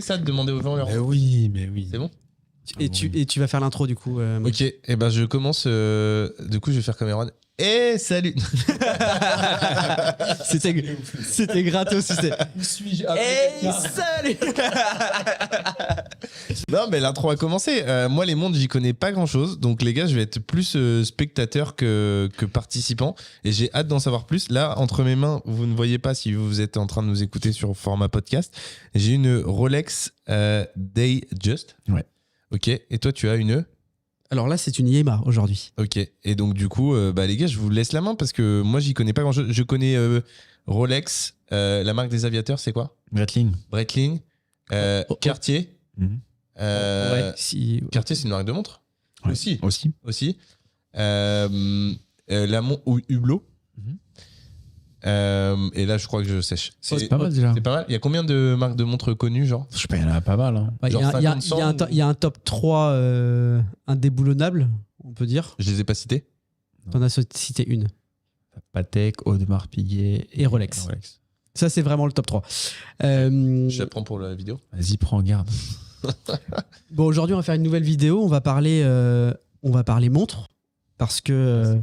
c'est ça de demander aux gens leur. Mais oui. C'est bon. Et tu vas faire l'intro du coup. Ok, et ben je commence. Du coup, je vais faire comme Erwan. Salut. C'était gratos. Salut. Non, mais l'intro a commencé. Moi, les montres, j'y connais pas grand-chose. Donc, les gars, je vais être plus spectateur que participant. Et j'ai hâte d'en savoir plus. Là, entre mes mains, vous ne voyez pas si vous êtes en train de nous écouter sur format podcast. J'ai une Rolex Datejust. Ouais. Ok. Et toi, tu as une... Alors là, c'est une Yema aujourd'hui. Ok. Et donc, du coup, les gars, je vous laisse la main parce que moi, j'y connais pas grand-chose. Je connais Rolex, la marque des aviateurs, c'est quoi? Breitling. Cartier. Ouais, Cartier, c'est une marque de montre. Ouais. Aussi. Ou Hublot. Et là, je crois que je sèche. C'est pas mal déjà. C'est pas mal. Il y a combien de marques de montres connues, genre? Je sais pas, il y en a pas mal. Hein. Il y a un top 3 indéboulonnable, on peut dire. Je les ai pas cités. T'en as cité une. Patek, Audemars Piguet et Rolex. Ça, c'est vraiment le top 3. J'apprends pour la vidéo. Vas-y, prends garde. Bon, aujourd'hui, on va faire une nouvelle vidéo. On va parler montres. Parce que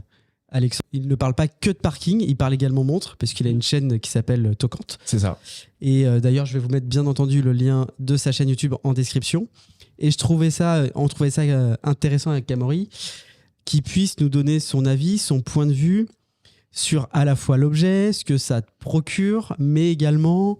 Alexandre, il ne parle pas que de parking, il parle également montres, parce qu'il a une chaîne qui s'appelle Tocante. C'est ça. Et d'ailleurs, je vais vous mettre bien entendu le lien de sa chaîne YouTube en description. Et on trouvait ça intéressant avec Amaury, qui puisse nous donner son avis, son point de vue sur à la fois l'objet, ce que ça te procure, mais également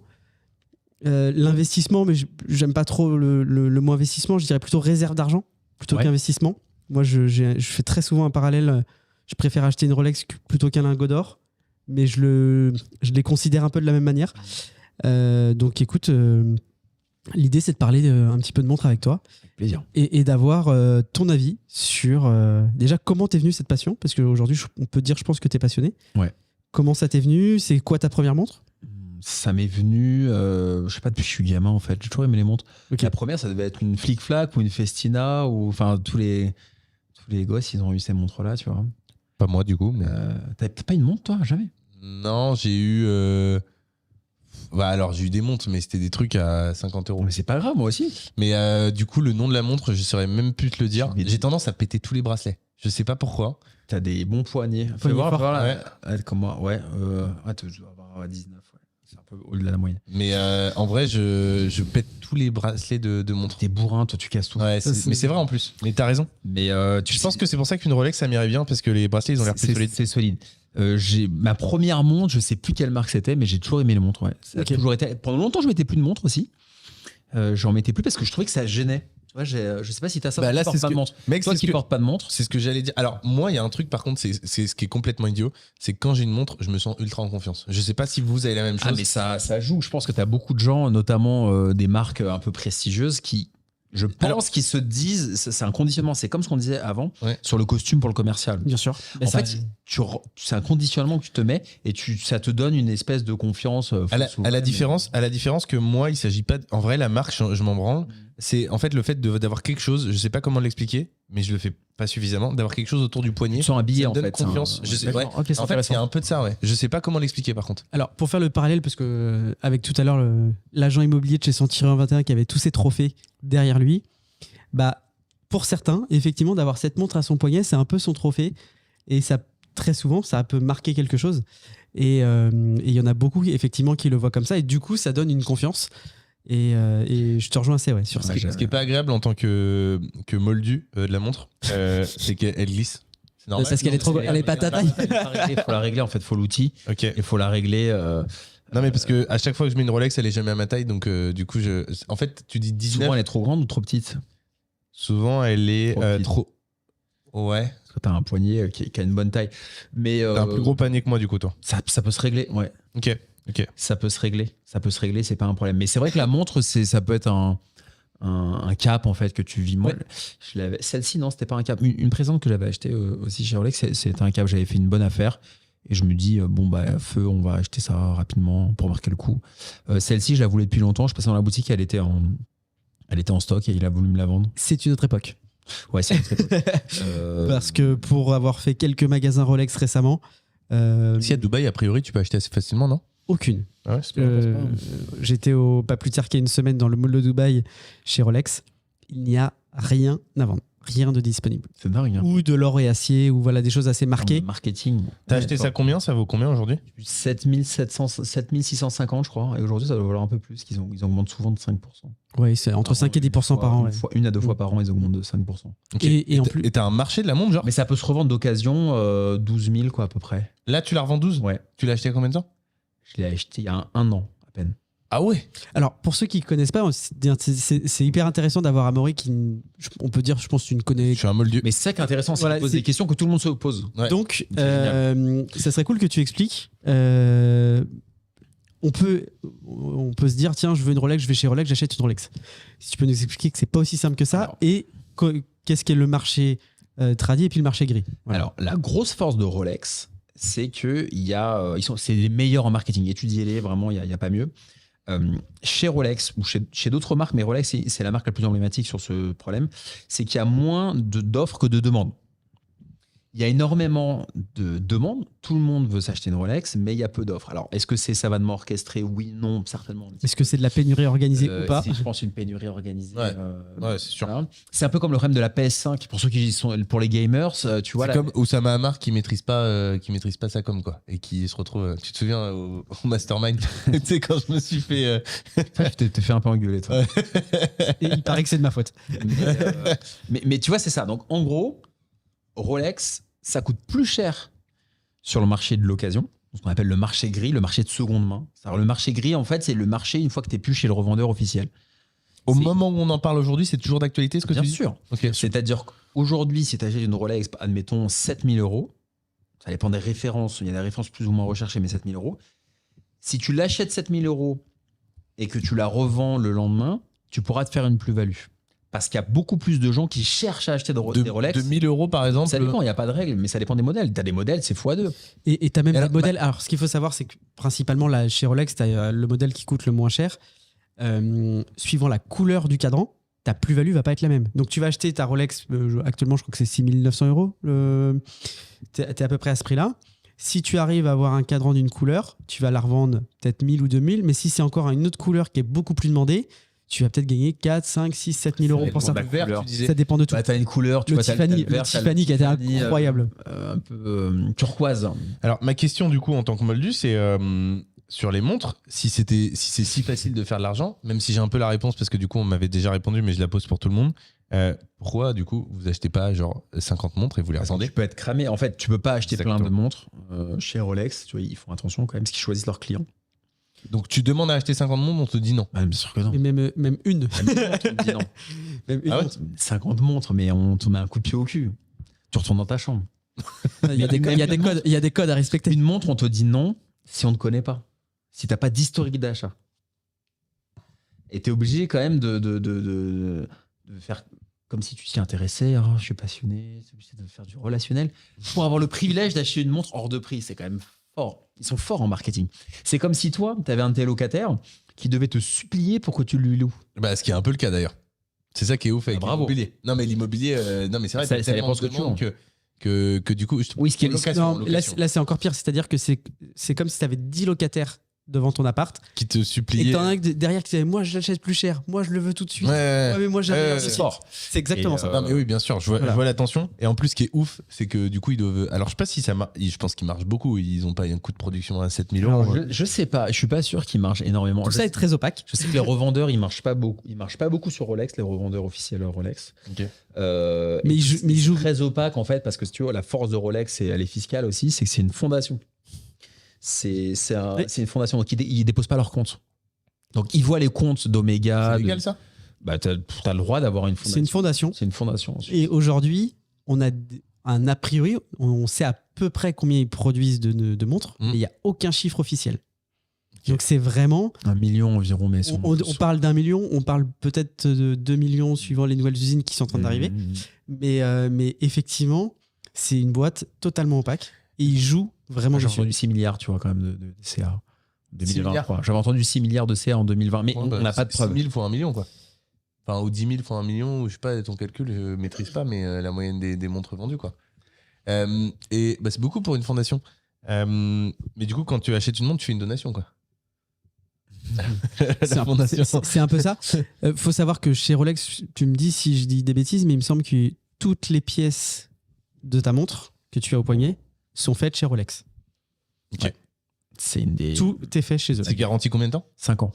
l'investissement. Mais j'aime pas trop le mot investissement, je dirais plutôt réserve d'argent plutôt qu'investissement. Moi, je fais très souvent un parallèle. Je préfère acheter une Rolex plutôt qu'un lingot d'or, mais je les considère un peu de la même manière. Donc écoute, l'idée c'est de parler un petit peu de montre avec toi. Avec plaisir. Et d'avoir ton avis sur déjà comment t'es venu cette passion, parce qu'aujourd'hui on peut dire je pense que t'es passionné. Ouais. Comment ça t'est venu? C'est quoi ta première montre? Ça m'est venu, je sais pas, depuis que je suis gamin en fait. J'ai toujours aimé les montres. Okay. La première, ça devait être une Flic Flac ou une Festina, ou enfin tous les gosses, ils ont eu ces montres-là, tu vois. Pas moi, du coup. Mais... T'as pas une montre, toi? Jamais? Non, j'ai eu... alors, j'ai eu des montres, mais c'était des trucs à 50 €. Mais c'est pas grave, moi aussi. Mais du coup, le nom de la montre, je saurais même plus te le dire. J'ai tendance à péter tous les bracelets. Je sais pas pourquoi. T'as des bons poignets. Fais voir là. Comme moi, ouais. Tu dois avoir 19, ouais. C'est un peu au-delà de la moyenne. Mais en vrai, je pète tous les bracelets de montre. T'es bourrin, toi, tu casses tout. Ouais, mais c'est vrai en plus. Mais t'as raison. Mais je pense que c'est pour ça qu'une Rolex, ça m'irait bien, parce que les bracelets, ils ont l'air plus solides. C'est solide. Ma première montre, je sais plus quelle marque c'était, mais j'ai toujours aimé les montres. Ouais. Ça a toujours été... Pendant longtemps, je mettais plus de montre aussi. J'en mettais plus parce que je trouvais que ça gênait. Tu vois, je sais pas si t'as ça. Là, c'est pas de montre. Mec, toi qui portes pas de montre. C'est ce que j'allais dire. Alors, moi, il y a un truc, par contre, c'est ce qui est complètement idiot. C'est que quand j'ai une montre, je me sens ultra en confiance. Je sais pas si vous avez la même chose. Ah, mais ça joue. Je pense que t'as beaucoup de gens, notamment des marques un peu prestigieuses, qui qu'ils se disent, c'est un conditionnement, c'est comme ce qu'on disait avant sur le costume pour le commercial. Bien sûr. En fait, c'est un conditionnement que tu te mets et ça te donne une espèce de confiance. À la différence que moi, il s'agit pas. En vrai, la marque, je m'en branle. C'est en fait le fait d'avoir quelque chose, je sais pas comment l'expliquer, mais je le fais pas suffisamment, d'avoir quelque chose autour du poignet. Tu te sens habillé en donne fait. Confiance. Je sais, Okay, en fait, il y a un peu de ça, ouais. Je sais pas comment l'expliquer par contre. Alors, pour faire le parallèle, parce que avec tout à l'heure, l'agent immobilier de chez Centurion 21 qui avait tous ses trophées derrière lui, pour certains, effectivement, d'avoir cette montre à son poignet, c'est un peu son trophée. Et ça, très souvent, ça peut marquer quelque chose. Et il y en a beaucoup, effectivement, qui le voient comme ça. Et du coup, ça donne une confiance. Et je te rejoins assez sur ça. Ce qui est pas agréable en tant que moldu de la montre, c'est qu'elle glisse. C'est normal. Parce qu'elle est pas ta taille. Il faut la régler, en fait, il faut l'outil. Okay. Il faut la régler. Non, mais parce que à chaque fois que je mets une Rolex, elle est jamais à ma taille. Donc, du coup, en fait, tu dis 19. Souvent, elle est trop grande ou trop petite? Souvent, elle est trop. Ouais. Parce que t'as un poignet qui a une bonne taille. Mais t'as un plus gros panier que moi, du coup, toi. Ça peut se régler, ouais. Ok. Ça peut se régler, c'est pas un problème. Mais c'est vrai que la montre, ça peut être un cap en fait que tu vis. Moi, celle-ci, non, c'était pas un cap. Une présente que j'avais achetée aussi chez Rolex, c'était un cap. J'avais fait une bonne affaire et je me dis feu, on va acheter ça rapidement pour marquer le coup. Celle-ci, je la voulais depuis longtemps. Je passais dans la boutique, elle était en stock et il a voulu me la vendre. C'est une autre époque. Ouais, c'est une autre époque. Parce que pour avoir fait quelques magasins Rolex récemment, si à Dubaï, a priori, tu peux acheter assez facilement, non? Aucune. Ouais, c'est pas J'étais pas plus tard qu'il y a une semaine dans le mall de Dubaï chez Rolex. Il n'y a rien à vendre. Rien de disponible. C'est dingue. Hein. Ou de l'or et acier, ou voilà des choses assez marquées. Marketing. T'as acheté ça combien? Ça vaut combien aujourd'hui? 7650, je crois. Et aujourd'hui, ça doit valoir un peu plus. Ils augmentent souvent de 5%. Oui, c'est entre 5 et 10% par an. Ouais. Une à deux fois par an, ils augmentent de 5%. Okay. Et en plus... Et t'as un marché de la montre, genre? Mais ça peut se revendre d'occasion 12 000, quoi, à peu près. Là, tu la revends 12? Ouais. Tu l'as acheté à combien de temps? Je l'ai acheté il y a un an, à peine. Ah ouais? Alors, pour ceux qui ne connaissent pas, c'est hyper intéressant d'avoir Amaury qui, on peut dire, je pense que tu ne connais. Je suis un moldu. Mais c'est ça qui est intéressant, c'est Voilà, qu'il pose c'est- des questions que tout le monde se pose. Ouais. Donc, C'est ça serait cool que tu expliques. On peut se dire, tiens, je veux une Rolex, je vais chez Rolex, j'achète une Rolex. Si tu peux nous expliquer que c'est pas aussi simple que ça, Alors. et qu'est-ce qu'est le marché tradi et puis le marché gris. Voilà. Alors, la grosse force de Rolex, c'est que c'est les meilleurs en marketing. Étudiez-les, vraiment, il n'y a pas mieux. Chez Rolex ou chez d'autres marques, mais Rolex, c'est la marque la plus emblématique sur ce problème, c'est qu'il y a moins d'offres que de demandes. Il y a énormément de demandes. Tout le monde veut s'acheter une Rolex, mais il y a peu d'offres. Alors, est-ce que c'est savamment orchestré? Oui, non, certainement. Est-ce que c'est de la pénurie organisée ou pas? C'est, je pense, une pénurie organisée. Ouais. Ouais, c'est sûr. Voilà. C'est un peu comme le problème de la PS5, pour ceux qui sont pour les gamers, tu vois. C'est comme Oussama Hamar qui maîtrise pas sa com, quoi, et qui se retrouve. Tu te souviens au Mastermind, tu sais, quand je me suis fait. Tu t'es fait un peu engueuler, toi. Et il paraît que c'est de ma faute. Mais tu vois, c'est ça. Donc, en gros, Rolex, ça coûte plus cher sur le marché de l'occasion, ce qu'on appelle le marché gris, le marché de seconde main. Alors, le marché gris, en fait, c'est le marché une fois que tu n'es plus chez le revendeur officiel. Au moment où on en parle aujourd'hui, c'est toujours d'actualité ce que Bien tu dis? sûr. Ok. C'est-à-dire qu'aujourd'hui, si tu achètes une Rolex, admettons 7 000 euros, ça dépend des références, il y a des références plus ou moins recherchées, mais 7 000 euros. Si tu l'achètes 7 000 euros et que tu la revends le lendemain, tu pourras te faire une plus-value. Parce qu'il y a beaucoup plus de gens qui cherchent à acheter des Rolex. 2000 euros par exemple. Ça dépend, il n'y a pas de règle, mais ça dépend des modèles. Tu as des modèles, c'est x2. Et tu as même Alors, des modèles. Alors, ce qu'il faut savoir, c'est que principalement, là, chez Rolex, tu as le modèle qui coûte le moins cher. Suivant la couleur du cadran, ta plus-value va pas être la même. Donc, tu vas acheter ta Rolex, actuellement, je crois que c'est 6 900 euros. Tu es à peu près à ce prix-là. Si tu arrives à avoir un cadran d'une couleur, tu vas la revendre peut-être 1000 ou 2000. Mais si c'est encore une autre couleur qui est beaucoup plus demandée, tu vas peut-être gagner 4, 5, 6, 7 000 euros pour ça. La couleur. Tu disais. Ça dépend de tout. Bah, tu as une couleur, tu Le vois, t'as Tiffany, vert, t'as Tiffany qui a été Tiffany, incroyable. un peu turquoise. Alors ma question du coup en tant que moldu, c'est sur les montres, si c'est si facile de faire de l'argent, même si j'ai un peu la réponse parce que du coup on m'avait déjà répondu, mais je la pose pour tout le monde. Pourquoi du coup vous achetez pas genre 50 montres et vous les Parce que revendez? tu peux être cramé. En fait, tu peux pas acheter plein de Exactement. montres chez Rolex. Tu vois, ils font attention quand même, parce qu'ils choisissent leurs clients. Donc tu demandes à acheter 50 montres, on te dit non. Bien sûr que non. Et même une. Tu me dis non. Même une Ah ouais montre. 50 montres, mais on te met un coup de pied au cul. Tu retournes dans ta chambre. Il y a des codes, il y a des codes à respecter. Une montre, on te dit non si on ne te connaît pas. Si t'as pas d'historique d'achat. Et tu es obligé quand même de faire comme si tu t'y intéressais. Oh, je suis passionné. C'est obligé de faire du relationnel. Pour avoir le privilège d'acheter une montre hors de prix, c'est quand même fort. Ils sont forts en marketing. C'est comme si toi, tu avais un de tes locataires qui devait te supplier pour que tu lui loues. Bah, ce qui est un peu le cas d'ailleurs. C'est ça qui est ouf avec bravo. l'immobilier. Non mais l'immobilier, non mais c'est vrai, Ça- t'as ça tellement dépend ce que de tu demandes vends. que du coup, Oui, ce qui est location, Non, là, c'est encore pire. C'est-à-dire que c'est comme si tu avais 10 locataires devant ton appart qui te et supplie. t'en as un derrière qui disait moi je l'achète plus cher, moi je le veux tout de suite. Ouais, mais moi j'avais c'est fort. C'est exactement Et, ça. Non mais oui, bien sûr, je vois, Voilà. je vois la tension. Et en plus, ce qui est ouf, c'est que du coup, ils doivent. Alors, je sais pas si ça marche. Je pense qu'ils marchent beaucoup. Ils ont pas un coût de production à 7000 euros. Alors, je sais pas, je suis pas sûr qu'ils marchent énormément. Tout Je ça sais- est très opaque. Je sais que les revendeurs, ils marchent pas beaucoup. Ils marchent pas beaucoup sur Rolex, les revendeurs officiels Rolex. Ok. Mais ils jouent- très opaque en fait, parce que si tu vois, la force de Rolex, et elle est fiscale aussi, c'est que c'est une fondation. C'est une fondation, donc ils déposent pas leurs comptes. Donc ils voient les comptes d'Omega. C'est légal ça? Bah, t'as le droit d'avoir une fondation. C'est une fondation. C'est une fondation. Et aujourd'hui, on a un a priori, on sait à peu près combien ils produisent de montres, mais il n'y a aucun chiffre officiel. Donc c'est vraiment. 1 million environ, mais On parle d'1 million, on parle peut-être de 2 millions suivant les nouvelles usines qui sont en train d'arriver. Mais effectivement, c'est une boîte totalement opaque et ils jouent vraiment J'ai dessus. entendu 6 milliards, tu vois, quand même, de CA. 6 2023. J'avais entendu 6 milliards de CA en 2020, mais on n'a pas de preuves. 6 000 fois 1 million, quoi. Enfin, ou 10 000 fois 1 million, ou je sais pas, ton calcul, je maîtrise pas, mais la moyenne des montres vendues, quoi. Et bah, c'est beaucoup pour une fondation. Mais du coup, quand tu achètes une montre, tu fais une donation, quoi. C'est un, fondation. c'est un peu ça. Faut savoir que chez Rolex, tu me dis si je dis des bêtises, mais il me semble que toutes les pièces de ta montre que tu as au poignet sont faites chez Rolex. Ok. Ouais. C'est une des Tout est fait chez eux. C'est garanti combien de temps? 5 ans.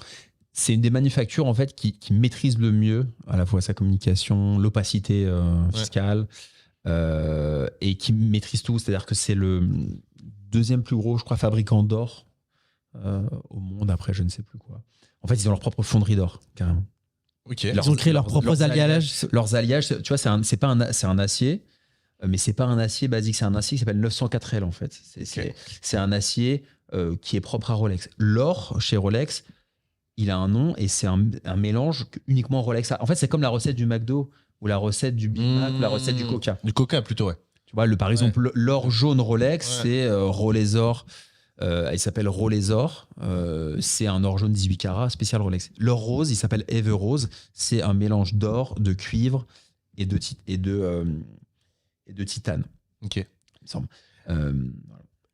C'est une des manufactures en fait qui maîtrise le mieux à la fois sa communication, l'opacité fiscale et qui maîtrise tout. C'est-à-dire que c'est le deuxième plus gros, je crois, fabricant d'or au monde. Après, je ne sais plus quoi. En fait, ils ont leur propre fonderie d'or, carrément. Ok. Ils ont créé leurs propres alliages. Leurs alliages, tu vois, c'est un acier, mais c'est pas un acier basique, c'est un acier qui s'appelle 904L en fait. C'est un acier qui est propre à Rolex. L'or chez Rolex, il a un nom et c'est un mélange que uniquement Rolex a. En fait, c'est comme la recette du McDo ou la recette du Big Mac ou la recette du Coca. Du Coca plutôt, ouais. Tu vois, par exemple, l'or jaune Rolex, c'est Rolesor. Il s'appelle Rolesor. C'est un or jaune 18 carats spécial Rolex. L'or rose, il s'appelle Ever Rose. C'est un mélange d'or, de cuivre et de titane, Ok. il me semble.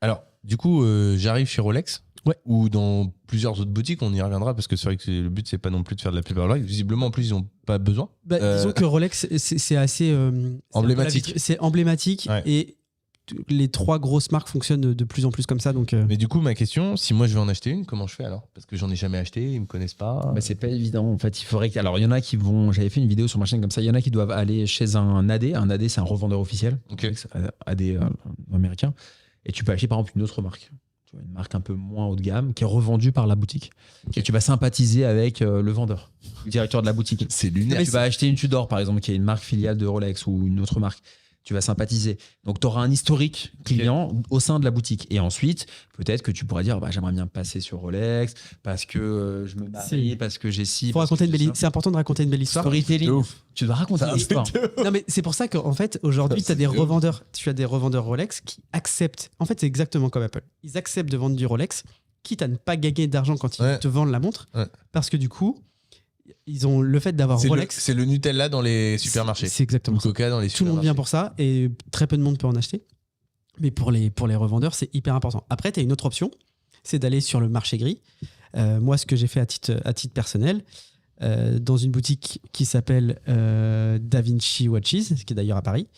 Alors, du coup, j'arrive chez Rolex. Ouais. Ou dans plusieurs autres boutiques, on y reviendra parce que c'est vrai que le but c'est pas non plus de faire de la pub à Rolex. Visiblement en plus ils n'ont pas besoin. Disons que Rolex, c'est assez Emblématique. C'est emblématique Ouais. et les 3 grosses marques fonctionnent de plus en plus comme ça. Donc, Mais du coup ma question, si moi je veux en acheter une, comment je fais alors? Parce que j'en ai jamais acheté, ils me connaissent pas. Bah, c'est pas évident en fait. Il faudrait que... Alors il y en a qui vont. J'avais fait une vidéo sur ma chaîne comme ça. Il y en a qui doivent aller chez un AD. Un AD, c'est un revendeur officiel. Ok. AD américain. Et tu peux acheter par exemple une autre marque. Tu vois, une marque un peu moins haut de gamme qui est revendue par la boutique. Et tu vas sympathiser avec le vendeur, le directeur de la boutique. C'est lunaire. Tu vas acheter une Tudor par exemple, qui est une marque filiale de Rolex ou une autre marque. Tu vas sympathiser. Donc, tu auras un historique client au sein de la boutique. Et ensuite, peut-être que tu pourras dire j'aimerais bien passer sur Rolex parce que je me marie, parce que j'ai ci. C'est important de raconter une belle histoire. Storytelling. Tu dois raconter une histoire. Non, mais c'est pour ça qu'en fait, aujourd'hui, tu as des revendeurs Rolex qui acceptent. En fait, c'est exactement comme Apple. Ils acceptent de vendre du Rolex, quitte à ne pas gagner d'argent quand ils te vendent la montre. Ouais. Parce que du coup, ils ont le fait d'avoir Rolex. C'est le Nutella dans les supermarchés. C'est exactement Le Coca dans les ça. Tout le monde supermarchés. vient pour ça et très peu de monde peut en acheter. Mais pour les revendeurs, c'est hyper important. Après, tu as une autre option, c'est d'aller sur le marché gris. Moi, ce que j'ai fait à titre personnel, dans une boutique qui s'appelle Da Vinci Watches, qui est d'ailleurs à Paris,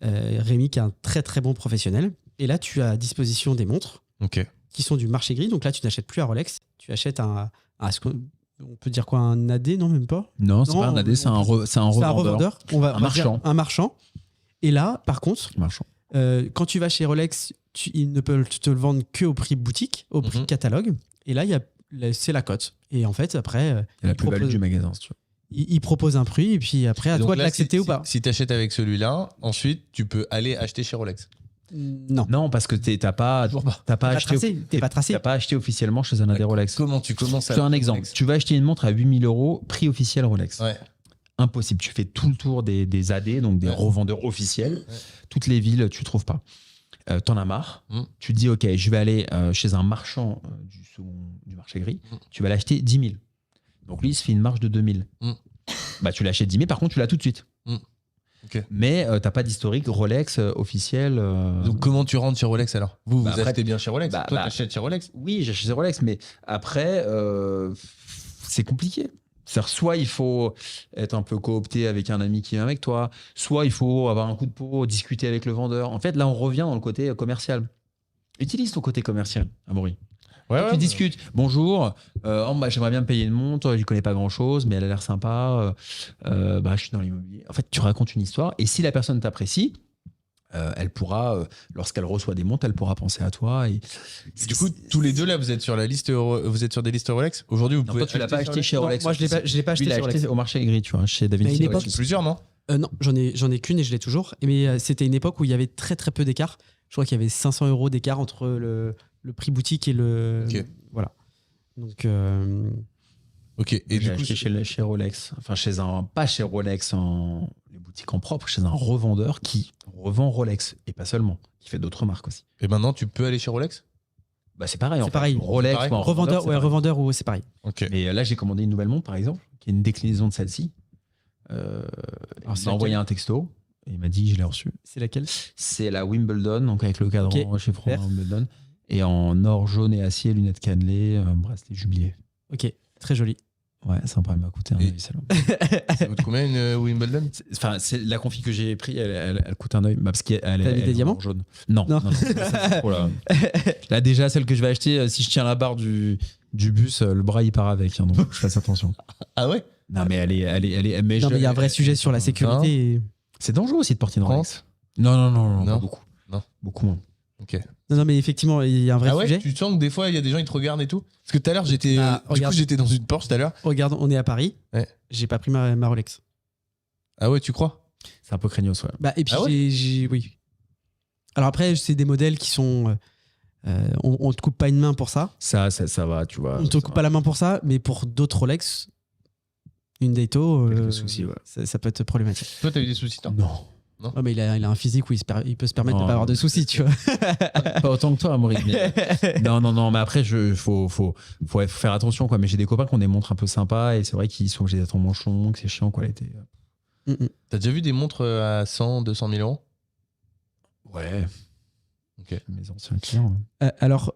Rémi, qui est un très très bon professionnel. Et là, tu as à disposition des montres qui sont du marché gris. Donc là, tu n'achètes plus à Rolex, tu achètes on peut dire quoi, un AD? Non, même pas. Non, c'est pas un AD, c'est un revendeur. Un marchand. Un marchand. Et là, par contre, Marchand. quand tu vas chez Rolex, ils ne peuvent te le vendre qu'au prix boutique, au prix catalogue. Et là, c'est la cote. Et en fait, après, C'est la plus-value du magasin, si tu veux. il propose un prix. Et puis après, à Donc toi de là, l'accepter ou pas. Si tu achètes avec celui-là, ensuite tu peux aller acheter chez Rolex. Non. Non, parce que t'as pas acheté. T'es pas tracé. T'as pas acheté officiellement chez un AD Rolex. Comment tu commences à. C'est un exemple. Tu vas acheter une montre à 8 000 €, prix officiel Rolex. Ouais. Impossible. Tu fais tout le tour des AD, donc des revendeurs officiels. Ouais. Toutes les villes, tu ne trouves pas. T'en as marre. Tu te dis, OK, je vais aller chez un marchand du marché gris. Tu vas l'acheter 10 000. Donc lui, il se fait une marge de 2 000. Bah, tu l'achètes 10 000, par contre, tu l'as tout de suite. Ok. Mais tu n'as pas d'historique Rolex officiel. Donc comment tu rentres chez Rolex alors? Vous Bah, après, achetez bien chez Rolex? Toi, t'achètes chez Rolex? Oui, j'achète chez Rolex, mais après, c'est compliqué. C'est-à-dire, soit il faut être un peu coopté avec un ami qui vient avec toi, soit il faut avoir un coup de peau, discuter avec le vendeur. En fait, là, on revient dans le côté commercial. Utilise ton côté commercial, Amaury. Tu discutes. Bonjour, j'aimerais bien me payer une montre, je ne connais pas grand-chose, mais elle a l'air sympa. Je suis dans l'immobilier. En fait, tu racontes une histoire, et si la personne t'apprécie, elle pourra, lorsqu'elle reçoit des montres, elle pourra penser à toi. Et du coup, tous les deux là, vous êtes sur des listes Rolex. Aujourd'hui, vous pouvez. Toi, tu l'as pas acheté chez Rolex. Moi, je l'ai pas acheté Lui, chez Rolex. au marché gris, tu vois, chez David. À une époque, Plusieurs, non? Non, j'en ai qu'une et je l'ai toujours. Mais c'était une époque où il y avait très très peu d'écart. Je crois qu'il y avait 500 € d'écart entre le prix boutique et le. Ok. Voilà. Donc. Ok. Et J'ai du coup, acheté chez Rolex, enfin pas chez Rolex les boutiques en propre, chez un revendeur qui revend Rolex et pas seulement, qui fait d'autres marques aussi. et maintenant, tu peux aller chez Rolex? Bah c'est pareil. C'est pareil. Rolex, C'est pareil. ou un Revendeur, c'est pareil. revendeur ou c'est pareil. Ok. Mais là, j'ai commandé une nouvelle montre, par exemple, qui est une déclinaison de celle-ci. Il c'est m'a envoyé laquelle un texto et il m'a dit je l'ai reçu. C'est laquelle? C'est la Wimbledon, donc avec le cadran Ok, chez super. Wimbledon, et en or jaune et acier, lunettes cannelées, bracelet jubilé. Ok, très joli. Ouais, sympa, elle m'a coûté un Et- œil, celle-là. Ça coûte combien une Wimbledon? Enfin, c'est la config que j'ai pris, elle coûte un œil. Bah, parce qu'elle T'as mis des elle est diamants en jaune. Non, Non. ça, c'est trop, là. Là, déjà, celle que je vais acheter, si je tiens la barre du bus, le bras il part avec. Hein, donc, je fasse attention. Ah ouais? Non, mais elle est. Mais Non, mais il y a un vrai sujet sur la sécurité. et- C'est dangereux aussi de porter une Rolex. France? Non, Non. pas beaucoup. Non. Beaucoup moins. Ok. Non, mais effectivement, il y a un vrai Ah ouais? sujet. Tu sens que des fois, il y a des gens qui te regardent et tout? Parce que tout à l'heure, j'étais. Ah, Du regarde. coup, j'étais dans une Porsche tout à l'heure. Regarde, on est à Paris. Ouais. J'ai pas pris ma Rolex. Ah ouais, tu crois? C'est un peu craignos, ouais. Bah, et puis, Ah ouais oui. Alors après, c'est des modèles qui sont. On te coupe pas une main pour ça. Ça va, tu vois. On te coupe pas la main pour ça, mais pour d'autres Rolex, une Dato, Quelques soucis, ouais. ça peut être problématique. Toi, t'as eu des soucis, toi? Non. Oh, mais il a un physique où il peut se permettre de Non. pas avoir de soucis, tu vois. Pas autant que toi, Maurice. Mais... non, mais après, faut faire attention, quoi. Mais j'ai des copains qui ont des montres un peu sympas et c'est vrai qu'ils sont obligés d'être en manche longue, c'est chiant, quoi. T'as déjà vu des montres à 100, 200 000 euros? Ouais. Ok. Mes anciens clients. Alors,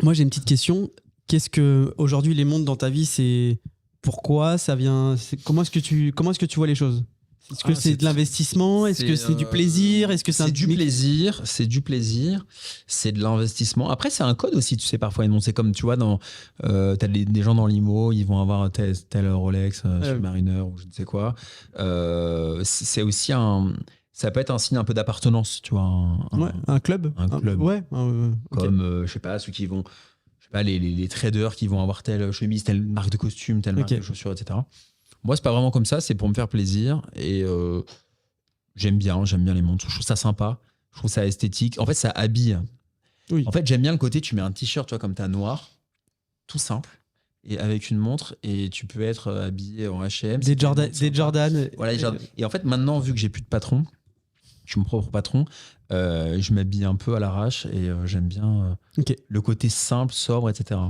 moi j'ai une petite question. Qu'est-ce que aujourd'hui les montres dans ta vie, c'est pourquoi ça vient comment est-ce que tu vois les choses? Est-ce que c'est de l'investissement? Est-ce que c'est du plaisir? Est-ce que c'est du plaisir? C'est du plaisir. C'est de l'investissement. Après, c'est un code aussi. Tu sais, parfois, une montre, c'est comme tu vois, t'as des gens dans l'IMO, ils vont avoir tel Rolex, Submariner ou je ne sais quoi. C'est aussi ça peut être un signe un peu d'appartenance, tu vois. un club. Un club. Ouais. Comme, je sais pas, ceux qui vont. Je sais pas, les traders qui vont avoir telle chemise, telle marque de costume, telle marque de chaussures, etc. Moi, c'est pas vraiment comme ça, c'est pour me faire plaisir. Et j'aime bien les montres. Je trouve ça sympa, je trouve ça esthétique. En fait, ça habille. Oui. En fait, j'aime bien le côté, tu mets un t-shirt, tu vois, comme t'as noir, tout simple, et avec une montre, et tu peux être habillé en H&M. Des Jordan. Voilà, et en fait, maintenant, vu que j'ai plus de patron, je suis mon propre patron, je m'habille un peu à l'arrache et j'aime bien le côté simple, sobre, etc.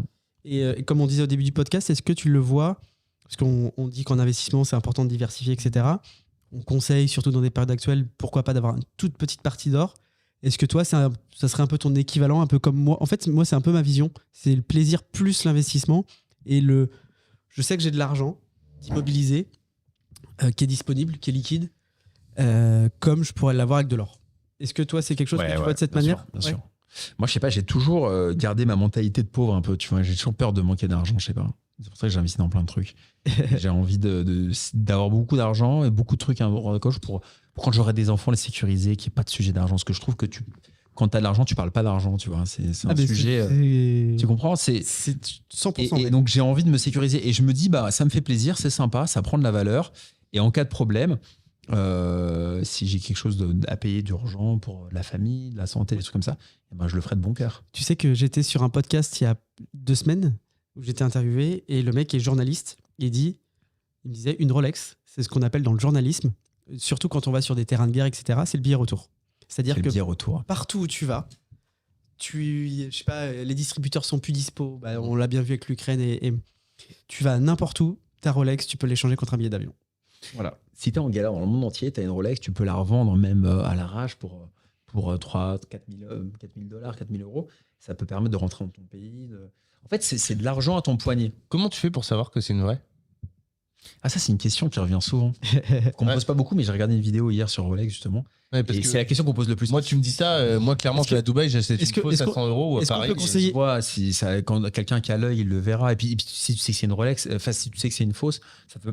Et comme on disait au début du podcast, est-ce que tu le vois? Parce qu'on dit qu'en investissement, c'est important de diversifier, etc. On conseille, surtout dans des périodes actuelles, pourquoi pas d'avoir une toute petite partie d'or. Est-ce que toi, ça serait un peu ton équivalent, un peu comme moi? En fait, moi, c'est un peu ma vision. C'est le plaisir plus l'investissement. Et je sais que j'ai de l'argent immobilisé qui est disponible, qui est liquide, comme je pourrais l'avoir avec de l'or. Est-ce que toi, c'est quelque chose que tu vois de cette manière? Bien sûr. Moi, je sais pas, j'ai toujours gardé ma mentalité de pauvre un peu. Tu vois, j'ai toujours peur de manquer d'argent, je sais pas. C'est pour ça que j'ai investi dans plein de trucs. J'ai envie d'avoir beaucoup d'argent et beaucoup de trucs à droite à gauche pour quand j'aurai des enfants, les sécuriser, qu'il n'y ait pas de sujet d'argent. Parce que je trouve que quand tu as de l'argent, tu parles pas d'argent, tu vois. C'est un sujet. Tu comprends? C'est 100%. Et donc, j'ai envie de me sécuriser. Et je me dis, bah, ça me fait plaisir, c'est sympa, ça prend de la valeur. Et en cas de problème, si j'ai quelque chose à payer d'urgent pour la famille, la santé, des trucs comme ça, eh ben, je le ferai de bon cœur. Tu sais que j'étais sur un podcast il y a 2 semaines où j'étais interviewé et le mec est journaliste. Il me disait une Rolex, c'est ce qu'on appelle dans le journalisme, surtout quand on va sur des terrains de guerre, etc. C'est le billet retour. C'est-à-dire que partout où tu vas, je sais pas, les distributeurs sont plus dispo. Bah, on l'a bien vu avec l'Ukraine et tu vas n'importe où, ta Rolex, tu peux l'échanger contre un billet d'avion. Voilà. Si tu es en galère dans le monde entier, tu as une Rolex, tu peux la revendre même à l'arrache pour 3 4 000 dollars, 4 000 euros. Ça peut permettre de rentrer dans ton pays. En fait, c'est de l'argent à ton poignet. Comment tu fais pour savoir que c'est une vraie? Ah, ça, c'est une question qui revient souvent. Qu'on me pose pas beaucoup, mais j'ai regardé une vidéo hier sur Rolex, justement. Ouais, parce et que c'est la question qu'on pose le plus. Moi, tu me dis ça, moi, clairement, je suis à Dubaï, j'achète une fausse à 100 euros ou à Paris. Conseiller... Tu vois, quand quelqu'un qui a l'œil, il le verra. Et puis si tu sais que c'est une Rolex, si tu sais que c'est une fausse,